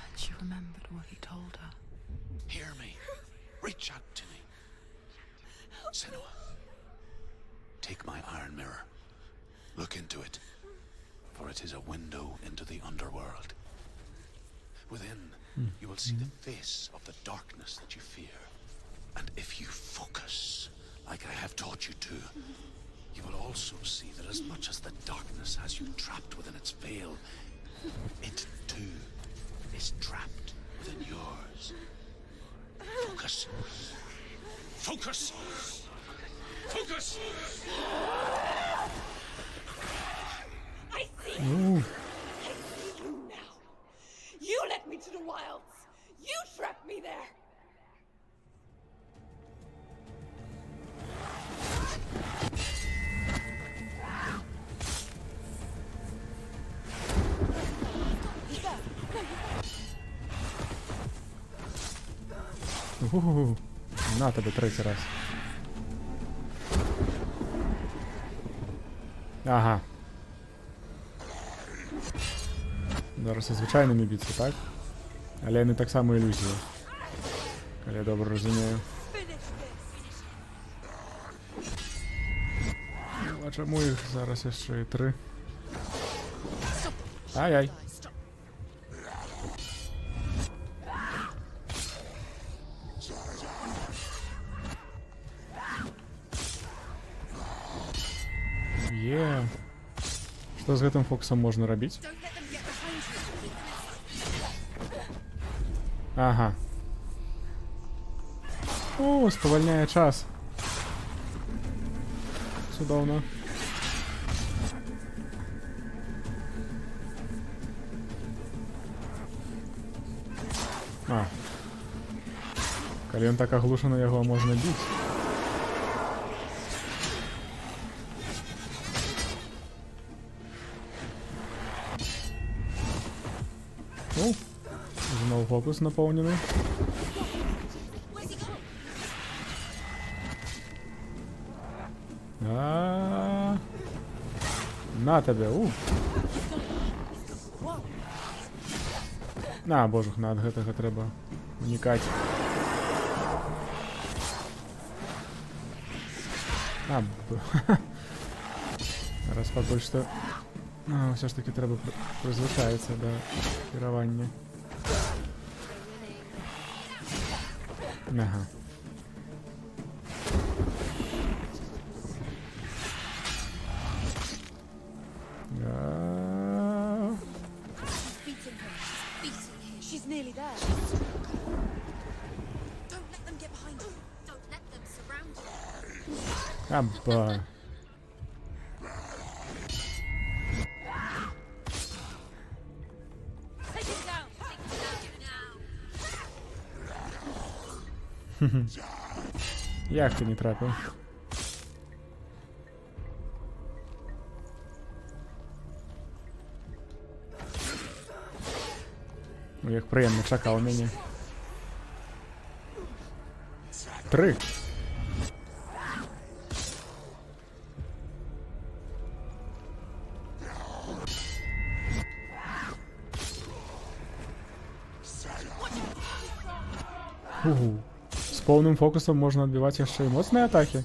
and she remembered what he told her. hear me. Reach out to me. Senua, take my iron mirror. Look into it, for it is a window into the underworld. Within, you will see the face of the darkness that you fear. And if you focus, like I have taught you to, you will also see that as much as the darkness has you trapped within its veil, it too is trapped within yours. Focus. Focus! Focus! I see Ууу. you now. You led me to the wilds. You trapped me there. Ууу. На тебе третій раз. Ага. Зараз і звичайними біться, так? Але не так само ілюзія. Але я добре розумію. Ну, а чому їх зараз ще і 3? Ай-ай. Є. Што з гэтым фокусом можна рабіць? Don't let them get behind you. Ага. О, спавальняе час. Цудоўна. А. Калі ён так аглушаны, яго можна біць. Ну, зноў фокус напоўнены. Where's he gone? На табе, На, божухна, ад гэтага трэба унікаць. Раз пакуль што ўсё ж такі трэба прызвычаіцца да кіравання. Ага. Аба. Take it down! Take it down now! Як ти не трапив? Ну, як приємно чекав мені. 3. Угу. З повним фокусом можна відбивати ще й моцні атаки.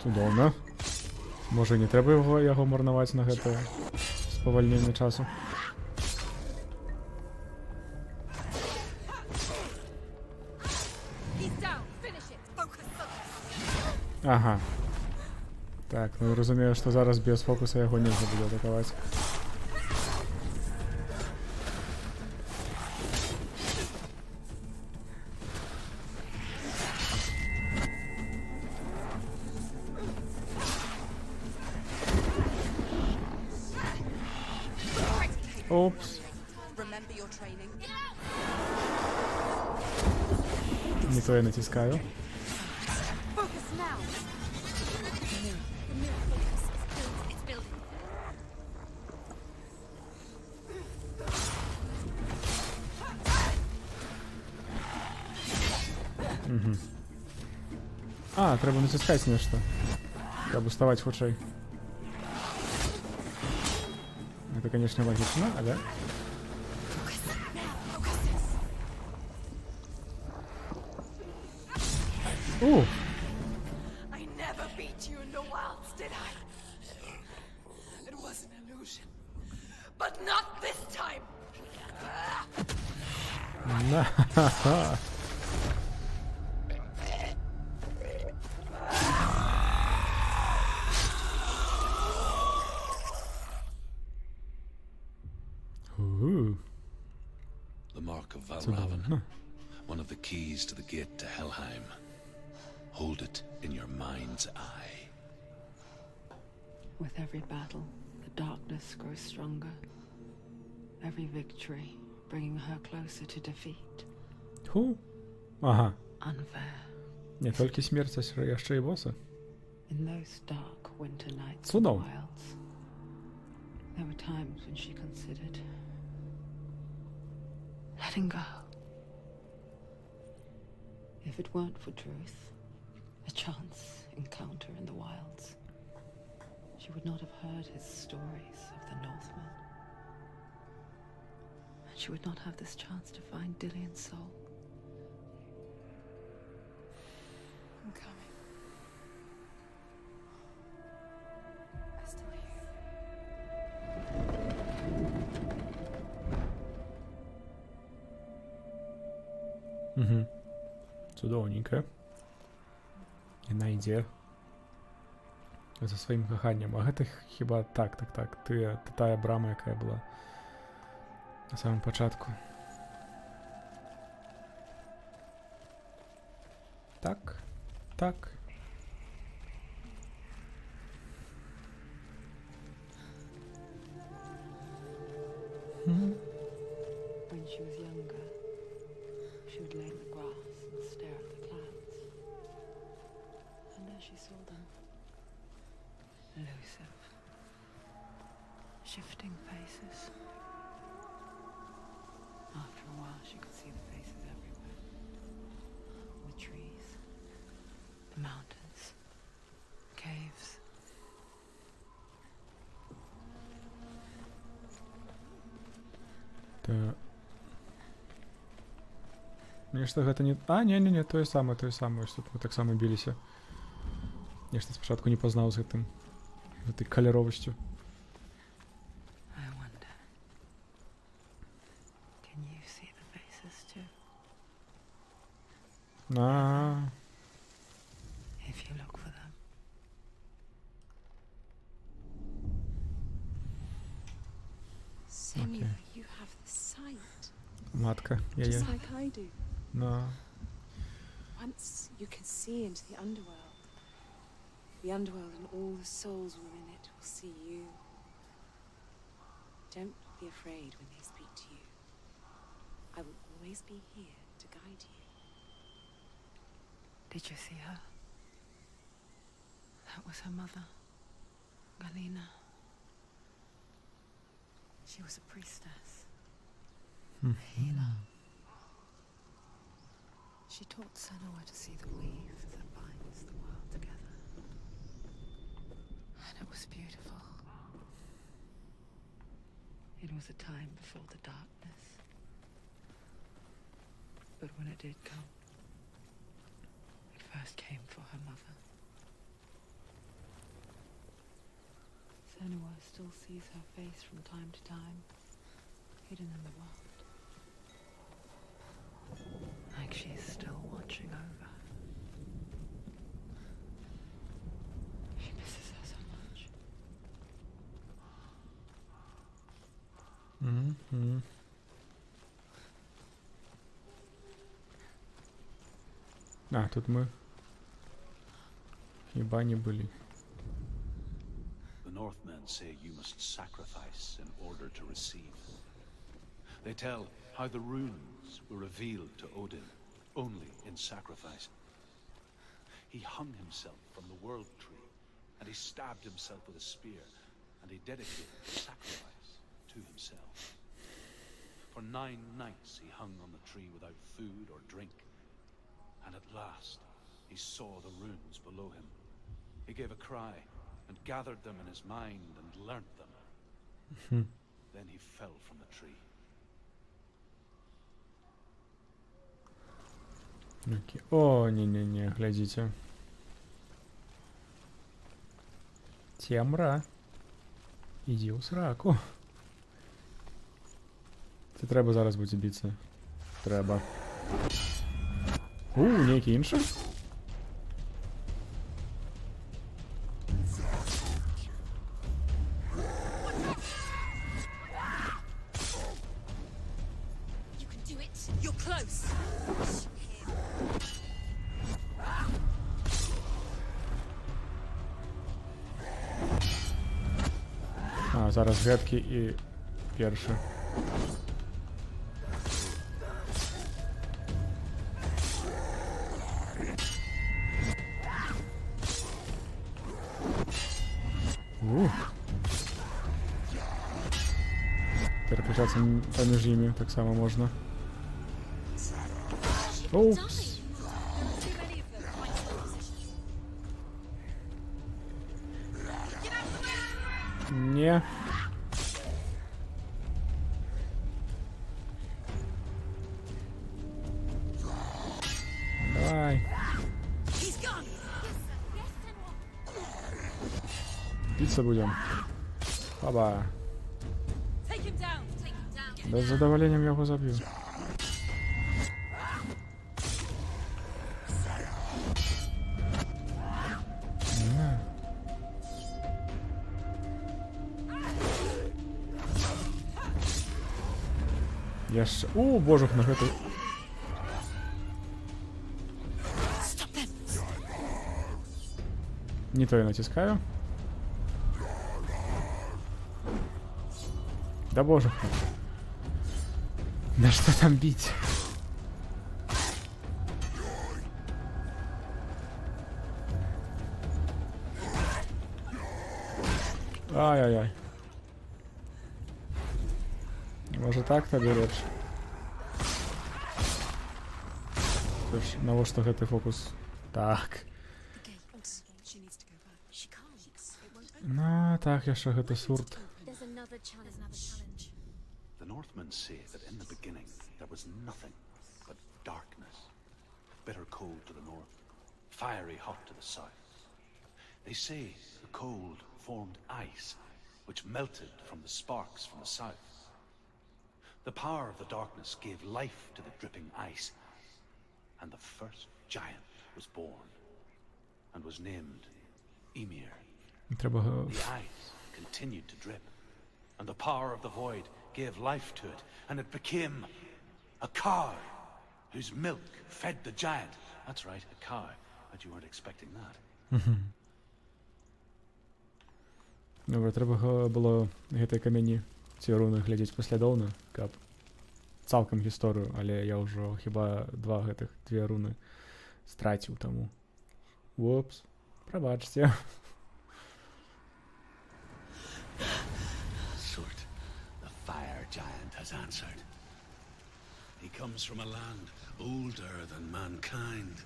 Чудовно. Може не треба його марнувати на це сповольнення часу. He's down! Finish it! Focus! Ага. Так, ну я розумію, що зараз без фокуса його не буде атакувати. Опс. Remember your training. Не то я натискаю. Focus now! The mirror focus is building. А, треба натискати нечто. Треба вставати худший. Это, конечно, логично, ага. I never beat you in the wilds, did I? It was an illusion. But not this time! На-ха-ха. The Mark of Valravn. Цудовно. One of the keys to the gate to Helheim. Hold it in your mind's eye. With every battle, the darkness grows stronger. Every victory bringing her closer to defeat. Ху. Ага. Unfair. Не тільки смерть, а ще й боси. In those dark winter nights in the Цудово. wilds, there were times when she considered letting go. If it weren't for truth, a chance encounter in the wilds, she would not have heard his stories of the Northmen. And she would not have this chance to find Dillion's soul. I'm coming. I still hear you. Угу. Цудовненько. І найде. За своїм коханням. А гэта хіба так. Ти тая брама, яка була на самому початку. Так. When she was younger, she would lay in the grass and stare at the clouds. And as she saw them, elusive, shifting faces. After a while, she could see the faces everywhere. The trees, the mountains, caves. Та... Нешта гэта не... А, не, тое самае, што мы так само біліся. Нешта спачатку не пазнаў з гэтай каляровасцю. I wonder, can you see the faces too? А, If you look for them. Senua, you have the sight, матка, яе. just like I do. На. Once you can see into the underworld and all the souls within it will see you. Don't be afraid when they speak to you. I will always be here to guide you. Did you see her? That was her mother, Galina. She was a priestess, a healer. She taught Senua to see the weave that binds the world together. And it was beautiful. It was a time before the darkness. But when it did come, it first came for her mother. Senua still sees her face from time to time, hidden in the world. Like she's still watching over. She misses her so much. А, тут мы хіба не были. The Northmen say you must sacrifice in order to receive. They tell how the runes were revealed to Odin only in sacrifice. He hung himself from the world tree, and he stabbed himself with a spear, and he dedicated the sacrifice to himself. For 9 nights he hung on the tree without food or drink, and at last he saw the runes below him. He gave a cry, and gathered them in his mind and learnt them. Then he fell from the tree. Окей. О, не-не-не, глядите. Темра. Іди у сраку. Це треба зараз буде битися. Треба. Некий інший. You can do it. You're close. А, зараз гетки і перший. Переключатися поміж ними так само можна. Оупс. Не. Давай. Биться будем. Баба. Да с задоволеннем я его забью. Я ж... О, боже, на это... Не то я натискаю. Да боже. Да что там бить? Ай-яй-яй. Може так тобі лепше? Тож, на що гэты фокус? Так. Ну, так, яшчэ гэты сурт. There's another challenge. The Northmen say that in the beginning there was nothing but darkness. Bitter cold to the north, fiery hot to the south. They say the cold formed ice, which melted from the sparks from the south. The power of the darkness gave life to the dripping ice, and the first giant was born, and was named Ymir. Треба... The ice continued to drip, and the power of the void gave life to it, and it became a cow, whose milk fed the giant. That's right, a cow. But you weren't expecting that. Добре, треба було гэтыя камені ці руны глядзець паслядоўна, каб цалкам гісторыю, але я ўжо хіба две руны страціў таму. Упс, прабачце. Surt, the fire giant has answered. He comes from a land older than mankind,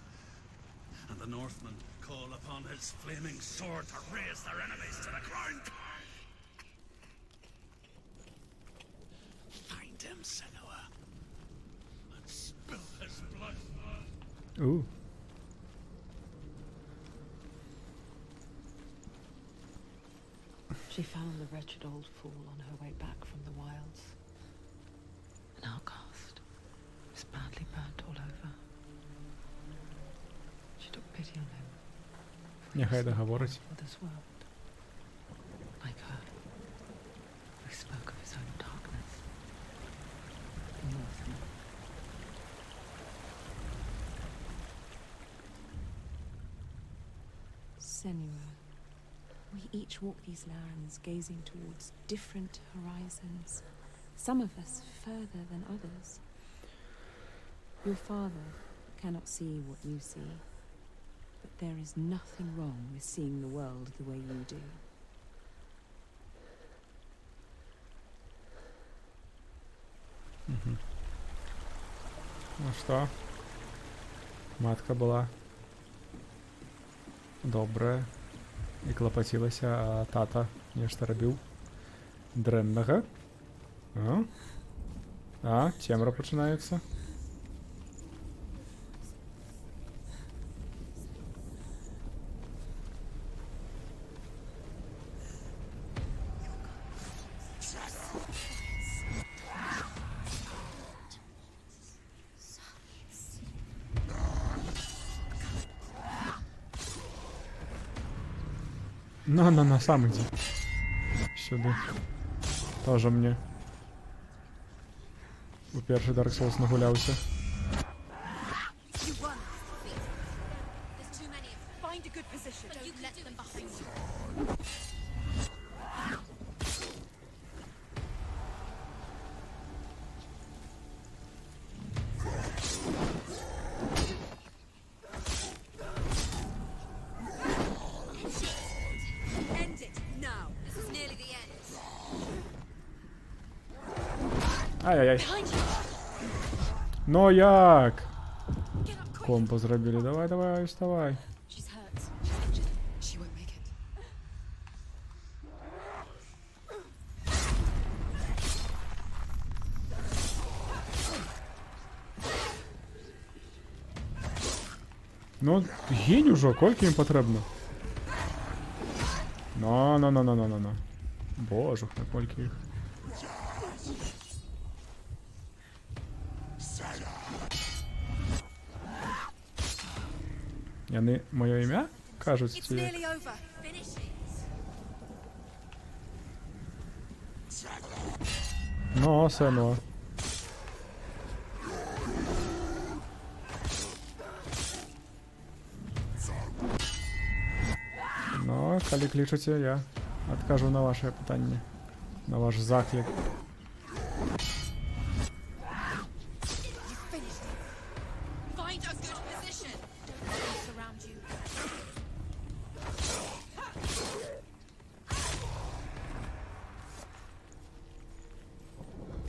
and the Northmen call upon his flaming sword to raise their enemies to the ground. Find him, Senua, and spill his blood. She found the wretched old fool on her way back from the wilds. An outcast. Was badly burnt all over. She took pity on him. Нехай договорить. For this world. Like her. He spoke of his own darkness. The Northman. Senua, we each walk these lands gazing towards different horizons. Some of us further than others. Your father cannot see what you see, but there is nothing wrong with seeing the world the way you do. Ну што? Матка была добрая і клапацілася, а тата нешта рабіў дрэннага. Цемра пачынаецца. На, сам иди. Сюда. Тоже мне. У перший Dark Souls нагуляўся. Ай-яй-яй. Ну як? Комбо зробили. Давай, вставай. She's hurt. She's injured. She won't make it. Ну, гінь ужо, колькі їм потрібно? Ну. Божух, на колькі їх. Яны моё імя кажуць ці як? Ну, Сенуа. Ну, калі клічаце, я адкажу на ваше пытанне, на ваш заклік.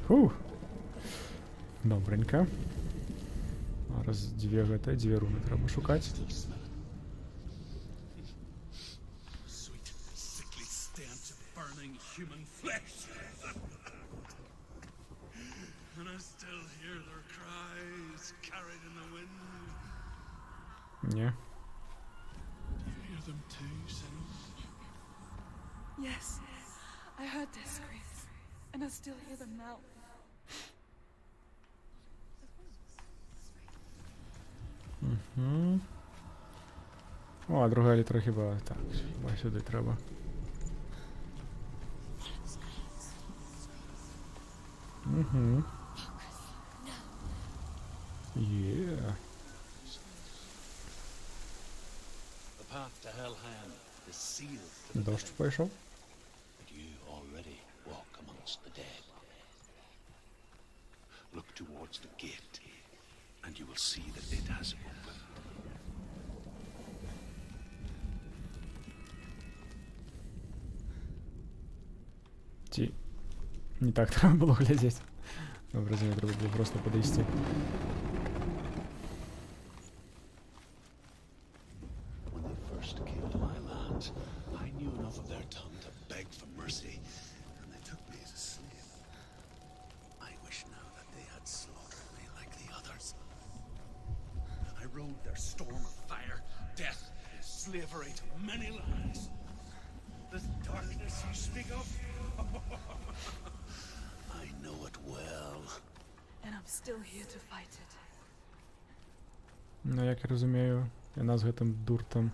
Фух. Добренько. Раз дзве руны трэба шукаць. Sweet, sickly stench of burning human flesh. And I still hear their cries carried in the wind. Не. Do you hear them too, Senua? Yes, I heard their screams, and I still hear them now. О, а друга літра хіба так, хіба сюди треба. Є. The path to Helheim is sealed to the Дощ dead, пішов. but you already walk amongst the dead. Look towards the gate, and you will see that it has opened. Ті. Не так треба було глядіти. Добре, мені треба було просто подійти. When they first came to my lands, I knew enough of their tongue to beg for mercy, and they took me as a slave. I wish now that they had slaughtered me like the others. I rode their storm of fire, death, and slavery to many lands. This darkness you speak of, I know it well. And I'm still here to fight it. Ну, як я розумію, яна з гэтым дуртом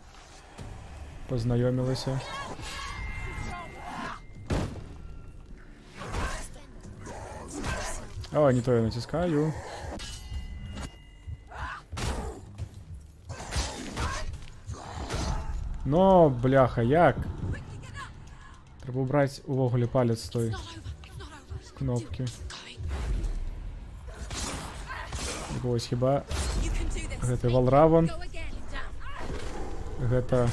познайомилася. О, не то я натискаю. Но, бляха, як? Треба убрати увогуле палець з той кнопки. Ось хіба гэта Валравон, гэта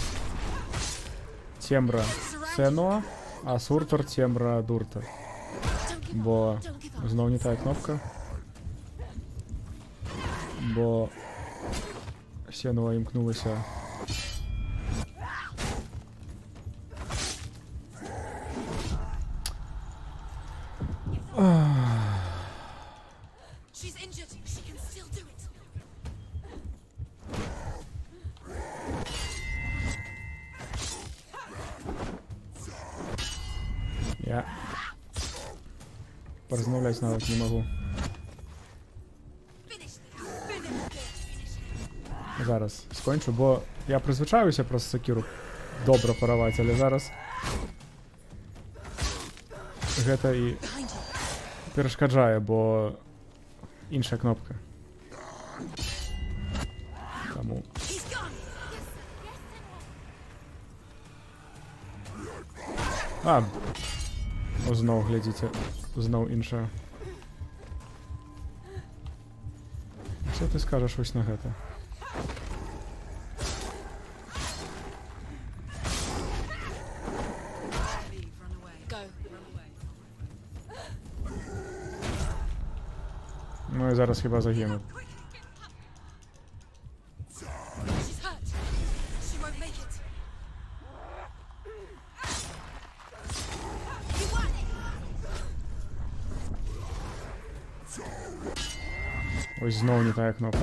Темра Сенуа, а Суртор Темра Дурта. Бо зноў не тая кнопка. Бо Сенуа імкнулася. She's injured. She can still do it. Я порозмовляти навіть не можу. Зараз скончу, бо я призвичаюся просто сокиру добре паравати, але зараз гэта і перешкаджає, бо інша кнопка. Тому He's gone. а, знов глядіте, знов інша. Що ти скажеш ось на гэта? Go. Ну і зараз хіба загину. She's hurt. She won't make it. You won it. Ось знов не тая кнопка.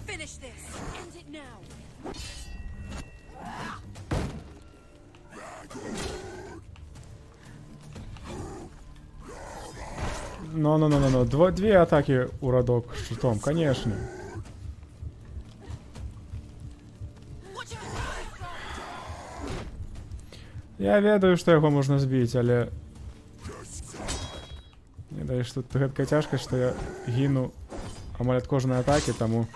Finish this. End it now. Ну. Дві атаки у радок щитом, конечно. Watch out. Я ведаю, што яго можна збіць, але... Не даеш тут гэтка цяжка, што я гіну амаль ад кожнай атакі, таму...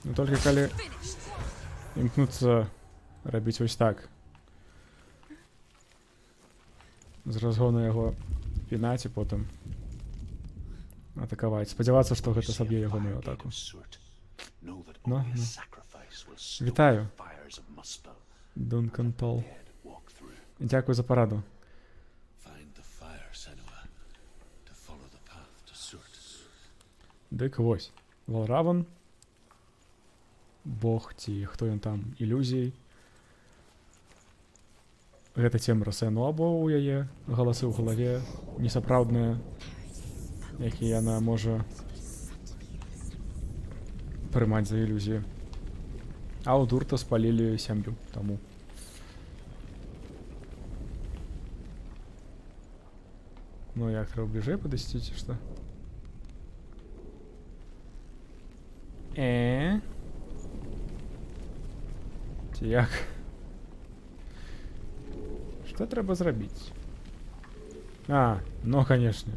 Ну толькі калі імкнуцца рабіць вось так. З разгону яго пінаць і потым атакаваць. Спадзявацца, што гэта саб'е ягоную атаку. No. Вітаю. Дункан Тол. Дякую за пораду. Дык вось. Валраван. Бог ці хто ён там, ілюзій. Гэта Темра Сенуа, бо ў яе галасы ў галаве несапраўдныя, якія яна можа прымаць за ілюзію. А у Дурта спалили сям'ю тому. Ну як, треба ближе подойти, чи що? Ці як? Що треба зробити? А, ну, конечно.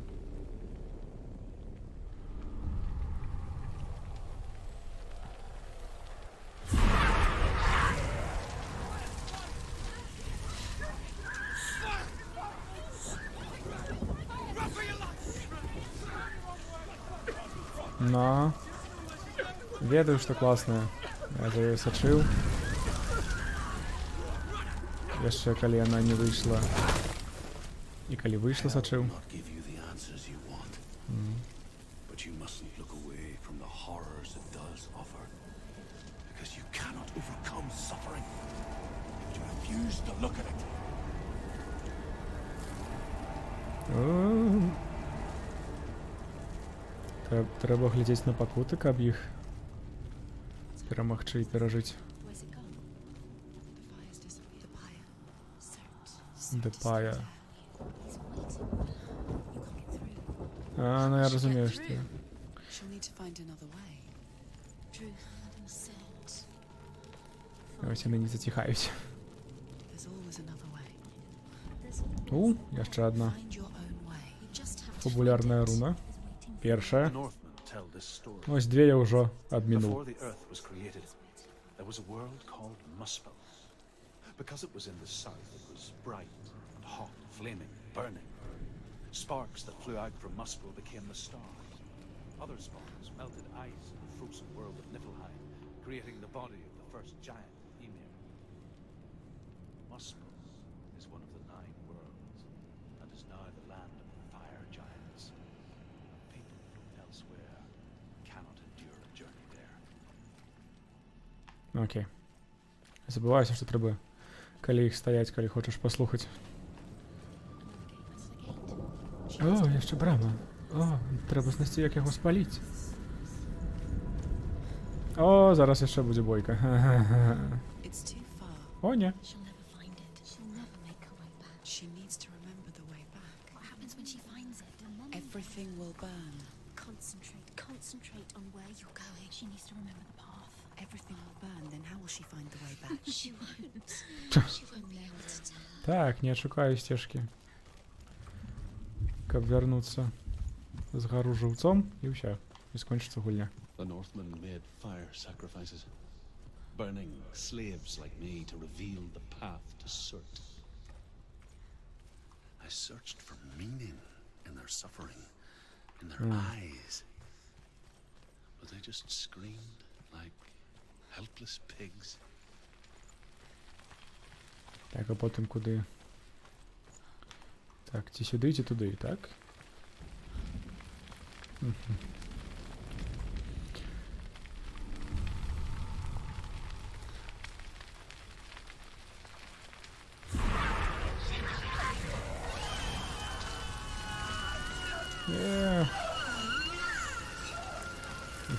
Но ведаю, что классная. Я за её сачыў. Яшчэ калі яна не выйшла. І калі выйшла, сачыў. Not give you the answers you want, but you mustn't look away from the horrors it does offer, because you cannot overcome suffering if you refuse to look at it. Трэба глядзець на пакуты, каб іх перамагчы і перажыць. Where's it gone? The fire's disappeared. The pyre. Soaked. Депая. He's waiting. You can't get through. А, ну я розумію, що... She'll need to find another way. Truth and scent. Ось вони не затихають. There's always another way. There's У, яшчэ одна. Find your own way. You just have to Популярная find it. руна. He's waiting for Першая. The Northmen tell this story. Ось две я ўжо Before адмінуў. the earth was created, there was a world called Muspel. Because it was in the south, it was bright and hot, flaming, burning. Sparks that flew out from Muspel became the stars. Other sparks melted ice in the frozen world of Niflheim, creating the body of the first giant, Ymir. Muspel is one of the 9 worlds, and is now the land of the fire giants. People from elsewhere cannot endure a journey there. Окей. Забывайся, што трэба, калі іх стаяць, калі хочаш паслухаць. О, яшчэ брама. О, трэба знайсці, як яго спаліць. О, зараз яшчэ будзе бойка. It's too far. О, не. She'll never find it. She'll never make her way back. She needs to remember the way back. What happens when she finds it? Remember. Everything will burn. Concentrate. Concentrate on where you're going. She needs to remember the path. Everything will burn, then how will she find the way back? She won't. She won't be able to tell. Так, не шукаю сцежкі. Каб вярнуцца з гару жыўцом, і ўсё. І скончыцца гульня. The Northmen made fire sacrifices, burning slaves like me to reveal the path to Surt. I searched for meaning in their suffering, in their eyes, but they just screamed like helpless pigs. Так, а потым куды? Так, ці сюды, ці туды, так?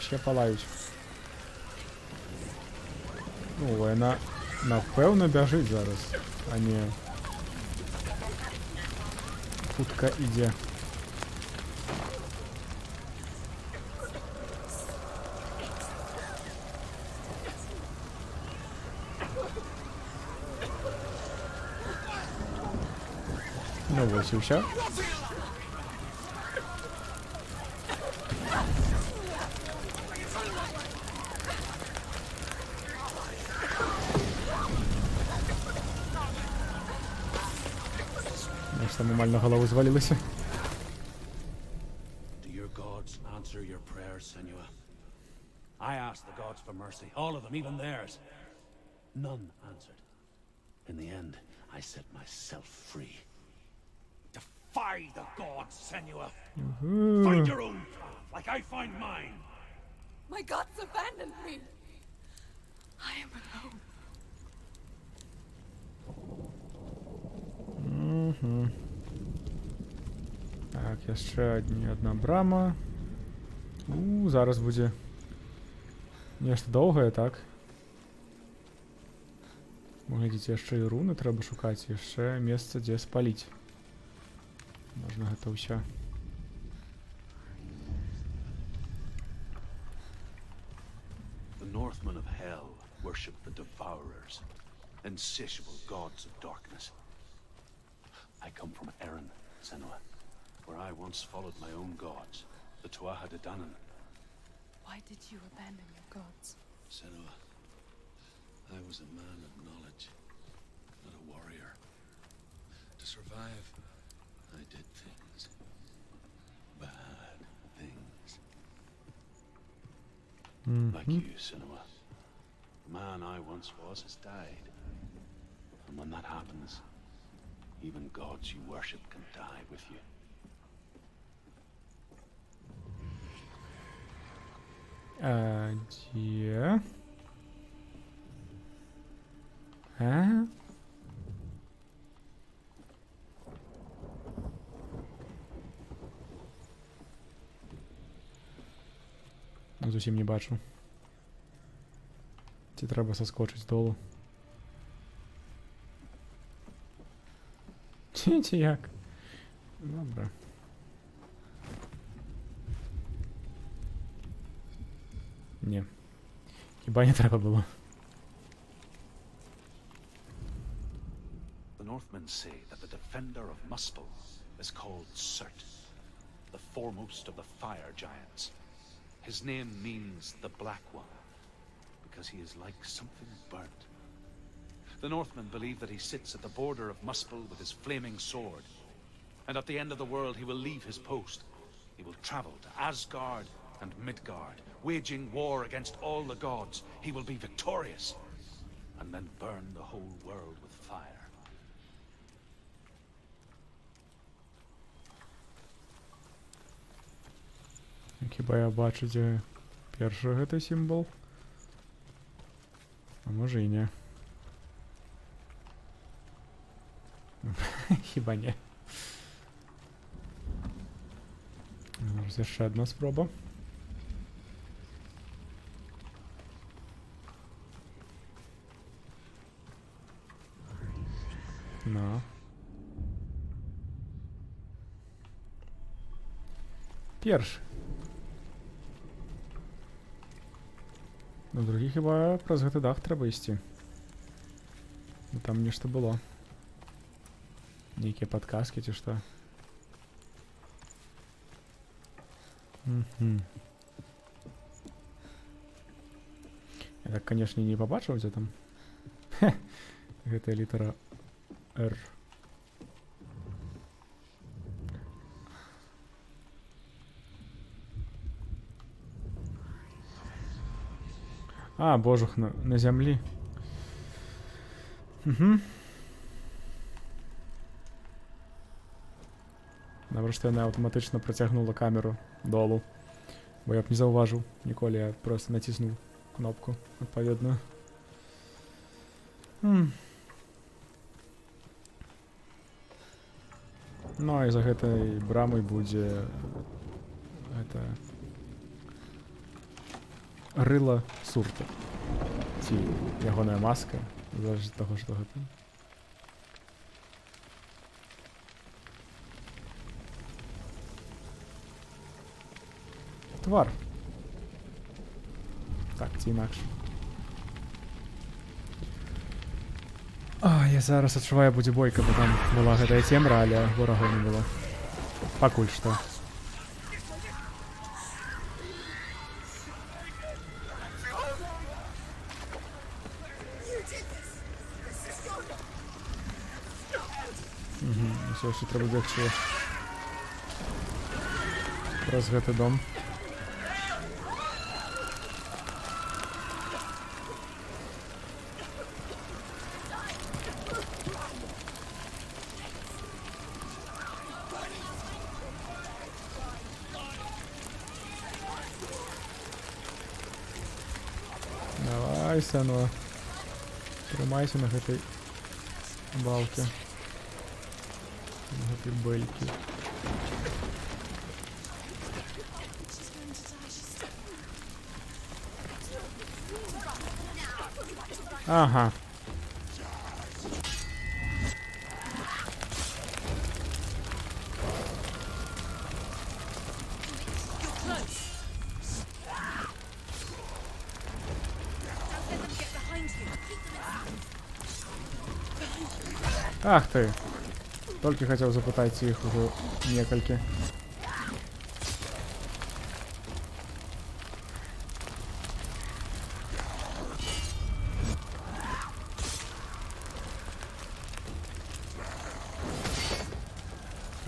Ще палають. Ну, вона напевно бяжить зараз, а не хутка іде. Ну ось і все. Там нормально голову звалилася. Do your gods answer your prayers, Senua? I asked the gods for mercy, all of them, even theirs. None answered. In the end, I set myself free. Defy the gods, Senua! Find your own path, like I find mine! My gods abandoned me. I am alone. Так, яшчэ одна брама. Зараз будзе нешта доўгае, так? Глядзіце, яшчэ і руны трэба шукаць, яшчэ месца, дзе спаліць. Можна гэта ўсё. The Northmen of Hell worship the Devourers, insatiable gods of darkness. I come from Erin, Senua, where I once followed my own gods, the Tuatha De Danann. Why did you abandon your gods? Senua, I was a man of knowledge, not a warrior. To survive, I did things. Bad things. Like you, Senua. The man I once was has died. And when that happens, even gods you worship can die with you. Где? А? Ну, зусім не бачу. Ці треба соскочить з долу. Ці як? Добре. Ні. Хіба не треба було. The Northmen say that the defender of Muspel is called Surt, the foremost of the fire giants. His name means the Black One, because he is like something burnt. The Northmen believe that he sits at the border of Muspel with his flaming sword, and at the end of the world he will leave his post. He will travel to Asgard and Midgard, waging war against all the gods. He will be victorious, and then burn the whole world with fire. Хіба я бачу, дзе першы гэты сімвол? А можа і не. Хіба не. Зараз яшчэ адна спроба. На. Першы. На другі хіба праз гэты дах трэба ісці. Ну, там нешта было. Нейкія падказкі ці што. Я так, канешне, не пабачыў, дзе там. Гэтая літара R. А, божух, на зямлі. Добре, што яна аўтаматычна працягнула камеру долу. Бо я б не заўважыў ніколі, я просто націснуў кнопку адпаведную. Ну, і за гэтай брамай будзе гэта рыла Сурта. Ці ягоная маска, залежыць ад таго, што гэта. Твар. Так, ці інакш. А, я зараз адчуваю, будзе бойка, бо там была гэтая цемра, але ворагаў не было. Пакуль што. Усё яшчэ трэба бегчы праз гэты дом. Давай, Сенуа. Трымайся на гэтай балке. На гэтай бэлькі. Ага. Ах ты! Толькі хацеў запытаць іх ужо некалькі.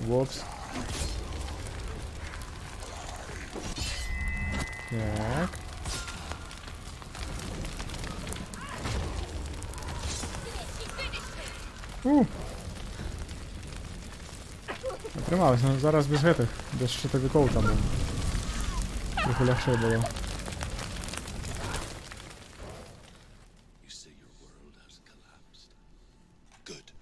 Вопс. Так. Атрымалася, ну зараз без гэтых, без шчытавікоў там крыху лягчэй было. You say your world has collapsed. Good.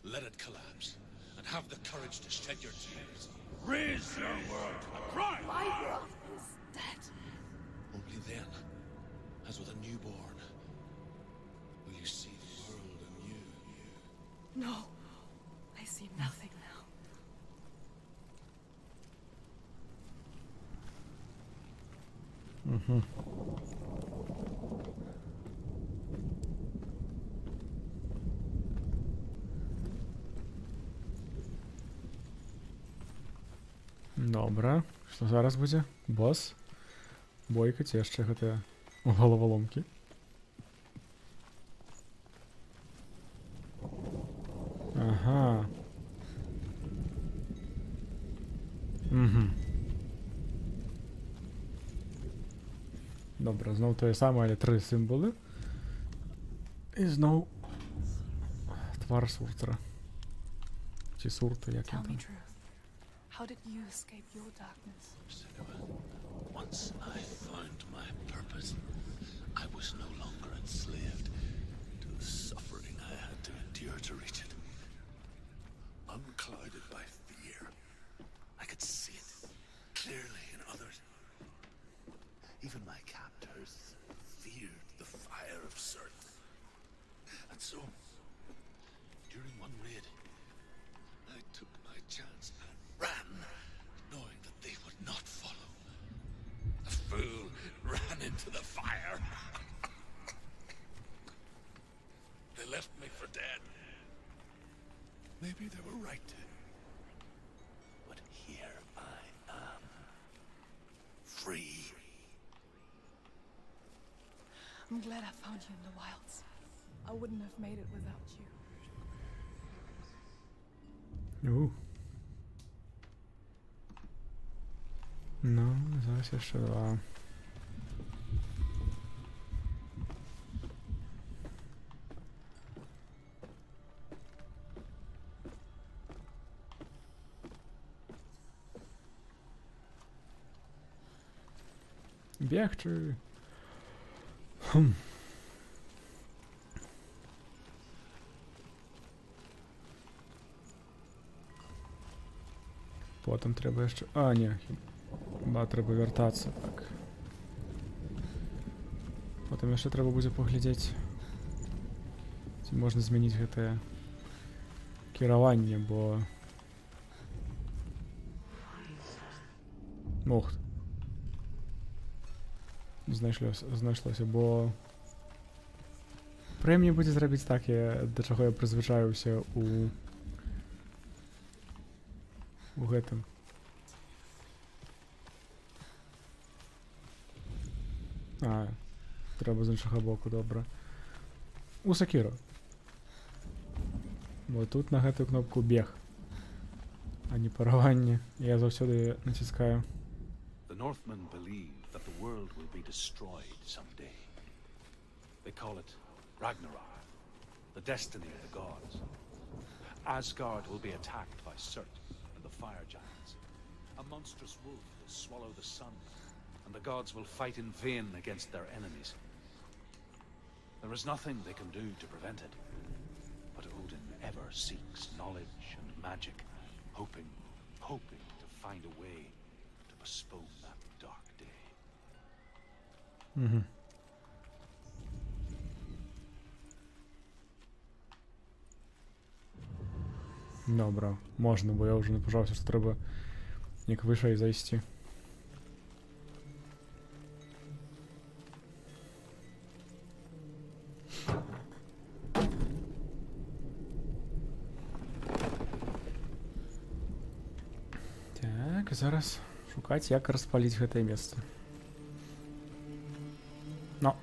Let it collapse, and have the courage to shed your tears. Raise your world a crime! My world is dead. Only then, as with a newborn, will you see the world anew. No, I see nothing now. Добра. Што зараз будзе? Бос? Бойка ці яшчэ гэтыя галаваломкі? Ага. Добра, зноў тое самае, але 3 сімвалы. І зноў твар суртра. Ці сурта, як Tell ён me там. truth. How did you escape your darkness? Senua, once I found my purpose, I was no longer enslaved to the suffering I had to endure to reach it. Unclouded by fear, I could see it clearly in others. Even my captors feared the fire of Cirth. And so, during one raid, I took my chance and ran, knowing that they would not follow. The fool ran into the fire. They left me for dead. Maybe they were right to. But here I am. Free. I'm glad I found you in the wilds. I wouldn't have made it without you. Ну, зараз яшчэ 2. Бегчы. Потым трэба яшчэ... А, не, хіба трэба вяртацца, так. Потым яшчэ трэба будзе паглядзець, ці можна змяніць гэтае кіраванне, бо... Ох. Знайшлося, бо... Прэм'я будзе зрабіць так, да чаго я прызвычаіўся у гэтым. А, трэба з іншага боку, добра. У Сакіро. Бо тут на гэтую кнопку бег, а не параванне. Я заўсёды націскаю. The Northmen believe that the world will be destroyed someday. They call it Ragnarok, the destiny of the gods. Asgard will be attacked by Surt and the fire giants. A monstrous wolf will swallow the sun, and the gods will fight in vain against their enemies. There is nothing they can do to prevent it, but Odin ever seeks knowledge and magic, hoping to find a way to postpone that dark day. Добра, можна, бо я вже напужався, що треба як вище зайти. Так, і зараз шукаць, як распаліць гэтае месца. Ну,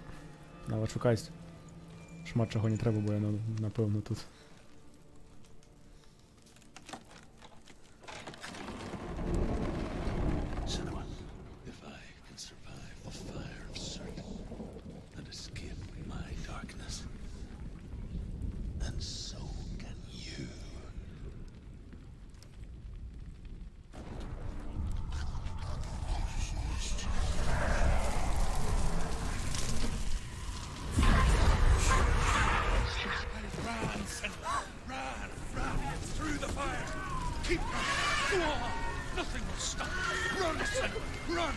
нават шукаць. Шмат чаго не трэба, бо яно, напэўна, тут. Senua, if I can survive the fire of Surt and escape my darkness, then so can you. Run, Senua! Run! Through the fire! Keep running! Go on! Nothing will stop! Run, Senua! Run!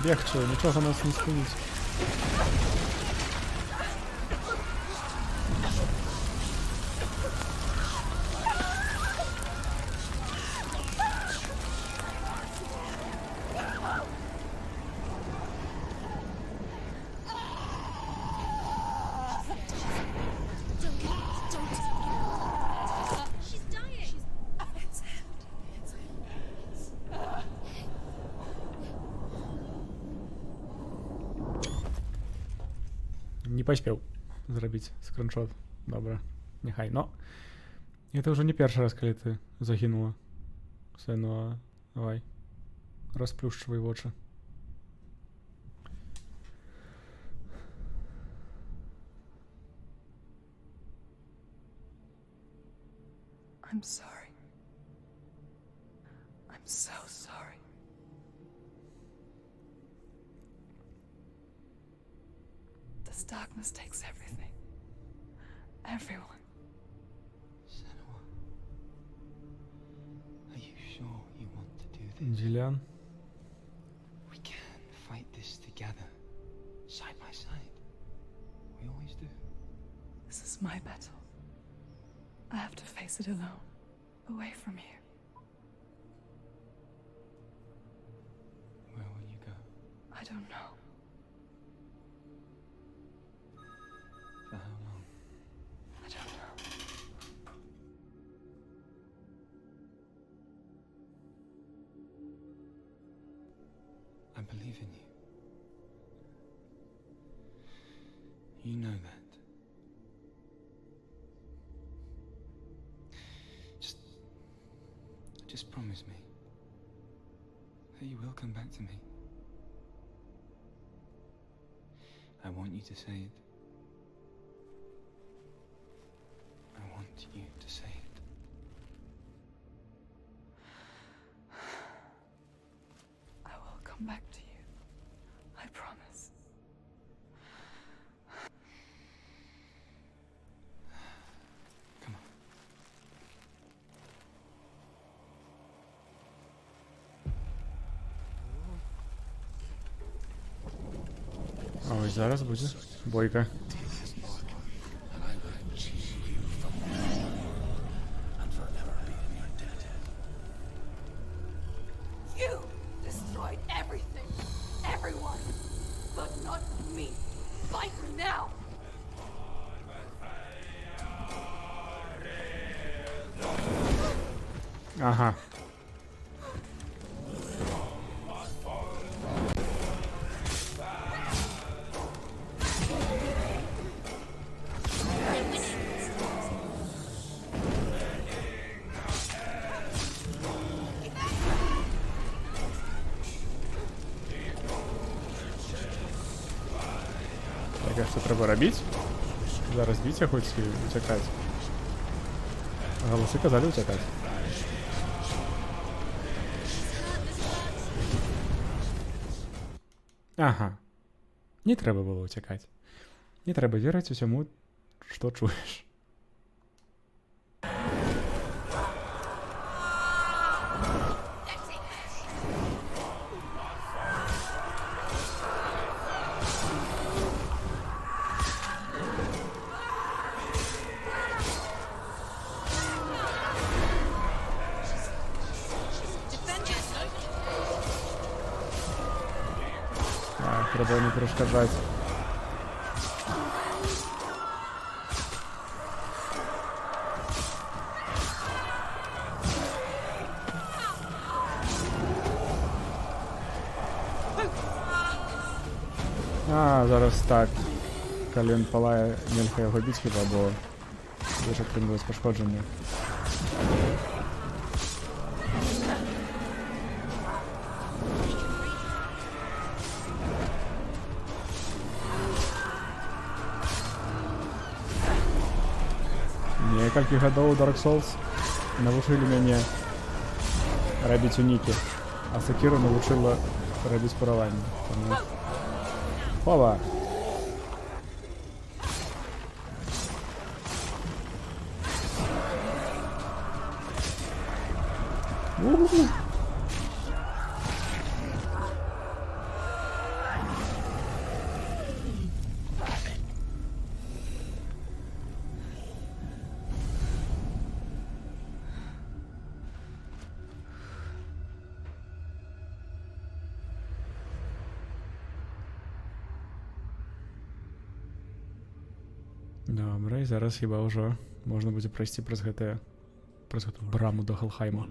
Бегче, нічого нас не спинить. She's dying. It's him. It's him. Не паспеў зрабіць скриншот. Добра, няхай. Но это ўжо не першы раз, калі ты загінула. Сенуа, давай. Расплюшчвай вочы. I'm sorry. I'm so sorry. This darkness takes everything. Everyone. Senua, are you sure you want to do this? Ділян. We can fight this together, side by side. We always do. This is my battle. I have to face it alone, away from here. Where will you go? I don't know. For how long? I don't know. I believe in you. You know that. Just promise me that you will come back to me. I want you to say it. I want you to say it. I will come back to you. I promise. Come on. А ось зараз буде бойка. And I will achieve you from now and forever be in your debt. You destroyed everything, everyone, but not me. Fight me now. Ага. Так, а що треба робити? Зараз біть хоч і утікати. Голоси казали утікати. Ага. Не трэба было ўцякаць. Не трэба верыць усяму, што чуеш. Трэба не перашкаджаць. А, зараз так. Калі ён палае, нельга яго біць хіба, бо лишь атрымліваць пашкоджанне. Некалькі гадоў Dark Souls навучылі мяне рабіць унікі, а Сакіра навучыла рабіць параванне. Таму... Хова! Добра, і зараз хіба ўжо можна будзе прайсці праз гэтую браму да Халхайма.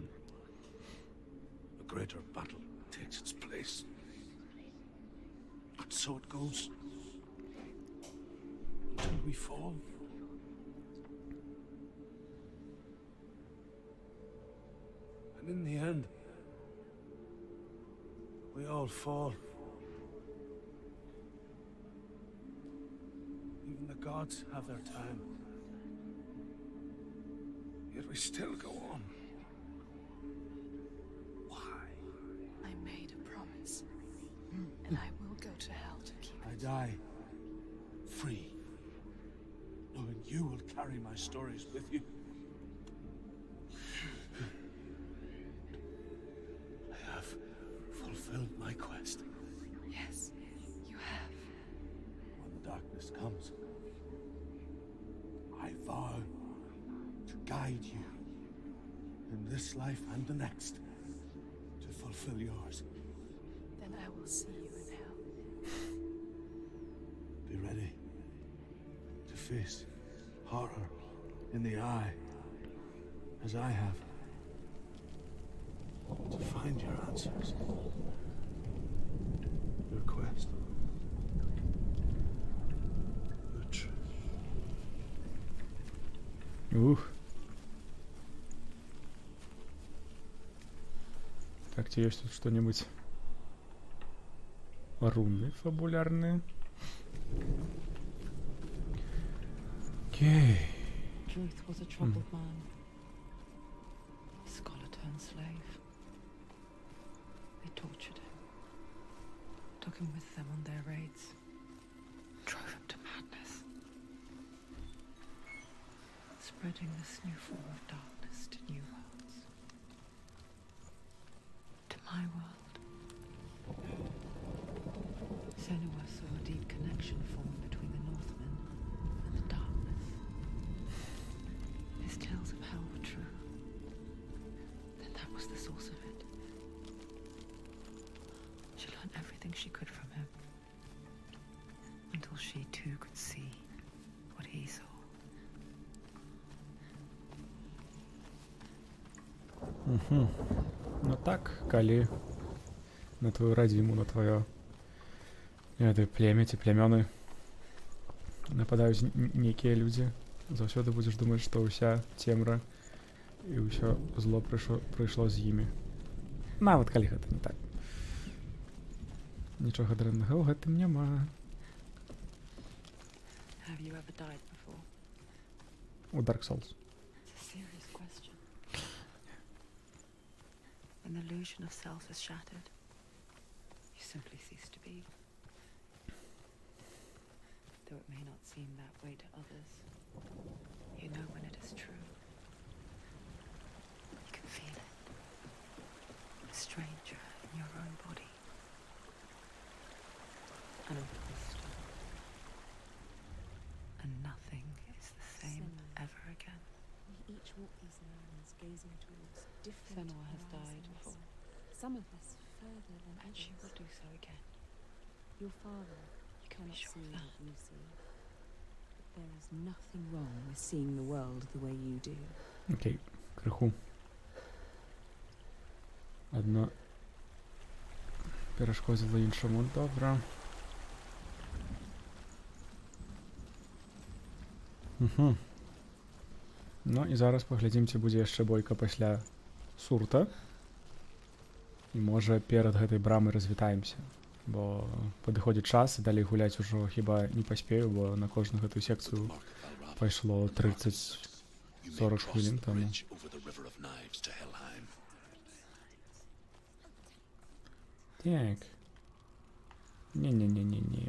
A greater battle takes its place. But so it goes. Until we fall. And in the end, we all fall. Even the gods have their time. Yet we still go on. Why? I made a promise. And I will go to hell to keep I it. die free, knowing you will carry my stories with you. I have fulfilled my quest. Yes, you have. When the darkness comes, I vow to guide you in this life and the next to fulfill yours. Then I will see you in hell. Be ready to face horror in the eye, as I have. To find your answers. Your quest. Your truth. Ух. Так, тебе есть тут что-нибудь? Руны фабулярные. Окей. Truth was a troubled man. A scholar turned slave. They tortured him. Took him with them on their raids. Drove him to madness. Spreading this new form of darkness to new worlds. To my world. Senua saw a deep connection form between the Northmen and the darkness. His tales of hell were true. Then that was the source of it. She learned everything she could from him. Until she too could see what he saw. Ну так, калі на твою радзіму, на твоё племя ці плямёны нападаюць нейкія людзі, заўсёды будзеш думаць, што ўся цемра і ўсё зло прыйшло з імі. Нават калі гэта не так. Нічога дрэннага ў гэтым няма. Have you ever died before? У Dark Souls. It's a serious question. When the illusion of self is shattered, you simply cease to be. Though it may not seem that way to others, you know when it is true. You can feel it. A stranger in your own body. An imposter. And nothing is the same ever again. We each walk these lands, gazing towards different Senua has died horizons. before. Some of us further than And she others. will do so again. Your father You can be cannot sure see of that. what you see. But there is nothing wrong with seeing the world the way you do. Окей, крыху. Одно перашкодзіла іншаму, добра. Ну і зараз паглядзім, ці будзе яшчэ бойка пасля сурта. І можа перад гэтай брамай развітаемся. Бо падыходзіць час, і далей гуляць ужо хіба не паспею, бо на кожную гэтую секцыю пайшло 30-40 хвілін таму. Так. Не-не-не-не-не.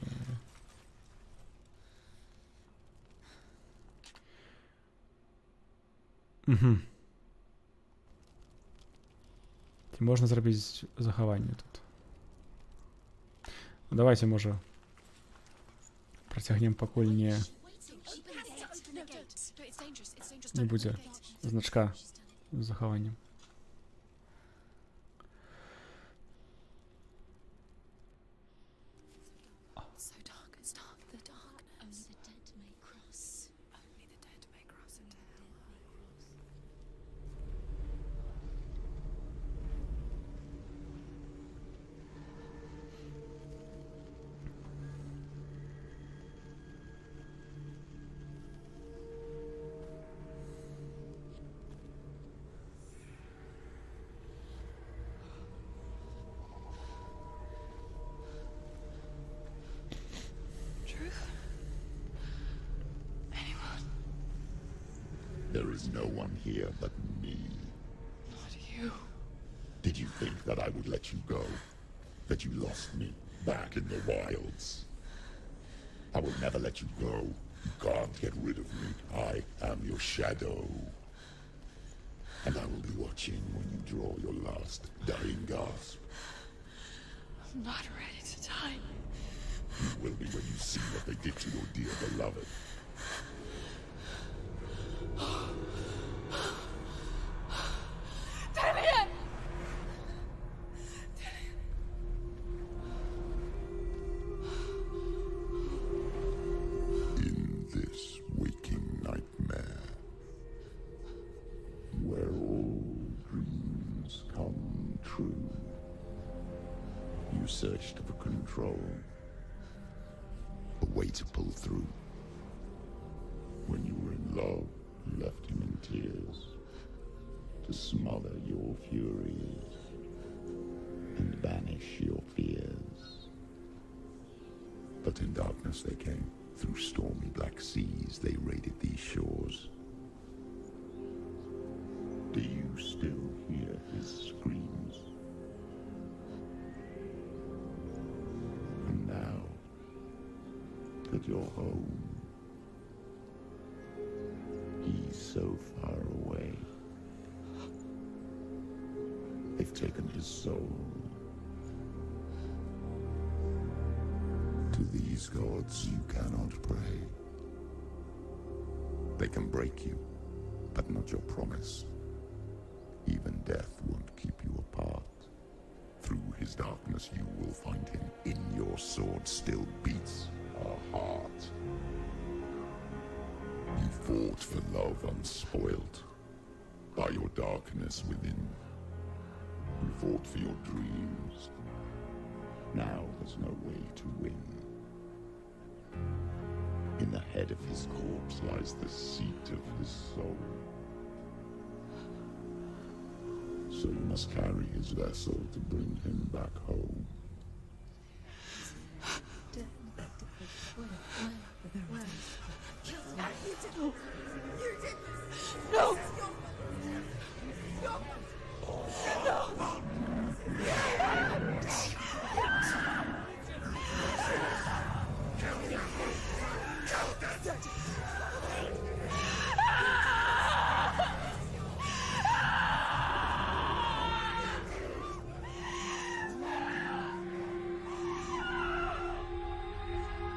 Угу. Ці можна зрабіць захаванне тут. Ну, давайте, можа, працягнем, пакуль не будзе значка з захаваннем. So dark, it's dark, the darkness. Only the dead may cross. Only the dead may cross into hell. Truth? Anyone? There is no one here but me. Not you. Did you think that I would let you go? That you lost me back in the wilds? I will never let you go. You can't get rid of me. I am your shadow. And I will be watching when you draw your last dying gasp. I'm not ready to die. You will be when you see what they did to your dear beloved. Dillian! In this waking nightmare, where all dreams come true, you searched for control, a way to pull through. When you were in love, you left him in tears, to smother your furies and banish your fears. But in darkness they came. Through stormy black seas they raided these shores. Do you still hear his screams? And now that you're home, he's so far away. They've taken his soul. To these gods you cannot pray. They can break you, but not your promise. Even death won't keep you apart. Through his darkness you will find him. In your sword still beats a heart. You fought for love unspoilt by your darkness within. You fought for your dreams. Now there's no way to win. In the head of his corpse lies the seat of his soul. So you must carry his vessel to bring him back home. No!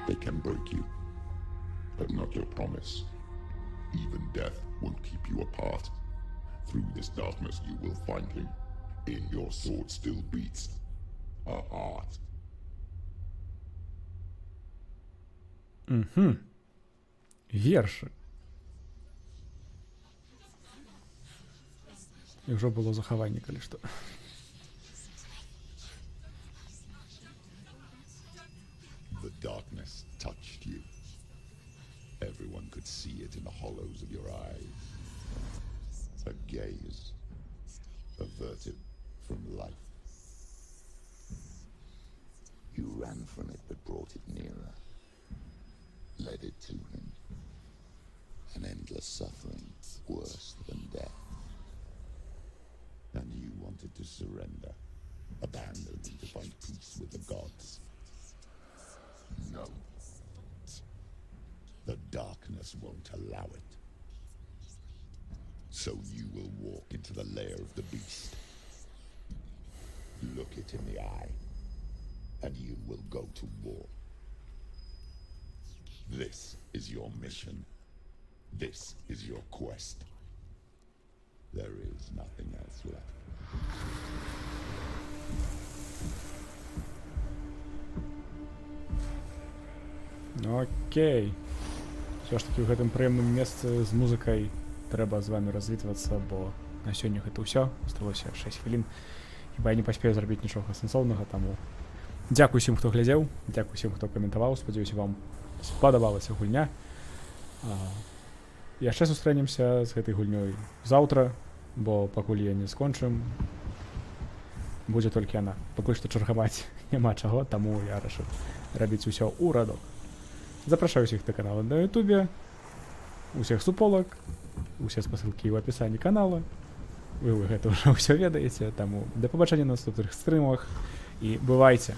They can break you, but not your promise. Even death won't keep you apart. Through this darkness you will find him. In your sword still beats a heart. Верши. І ўжо было захаванне, калі што. The darkness touched you. Everyone could could see it in the hollows of your eyes. A gaze averted from life. You ran from it but brought it nearer, led it to him. An endless suffering worse than death. And you wanted to surrender, abandon him to find peace with the gods. No. The darkness won't allow it. So you will walk into the lair of the beast. Look it in the eye, and you will go to war. This is your mission. This is your quest. There is nothing else left. Окей. Все ж таки ў гэтым прыемным месцы з музыкай трэба з вами развітвацца, бо на сёння гэта ўсё. Асталося 6 хвілін. Хіба я не паспею зрабіць нічога сэнсоўнага, таму дзякуй усім, хто глядзеў, дзякуй усім, хто каментаваў. Спадзяюся, вам спадабалася гульня. Яшчэ сустрэнемся з гэтай гульнёй заўтра, бо пакуль я не скончым, будзе толькі яна. Пакуль што чаргаваць няма чаго, таму я рашыў рабіць усё ў радок. Запрашаю ўсіх да канала на ютубе, усіх суполак, усе спасылкі ў апісанні канала. Вы гэта ўжо ўсё ведаеце, таму да пабачэння на наступных стрымах і бывайце!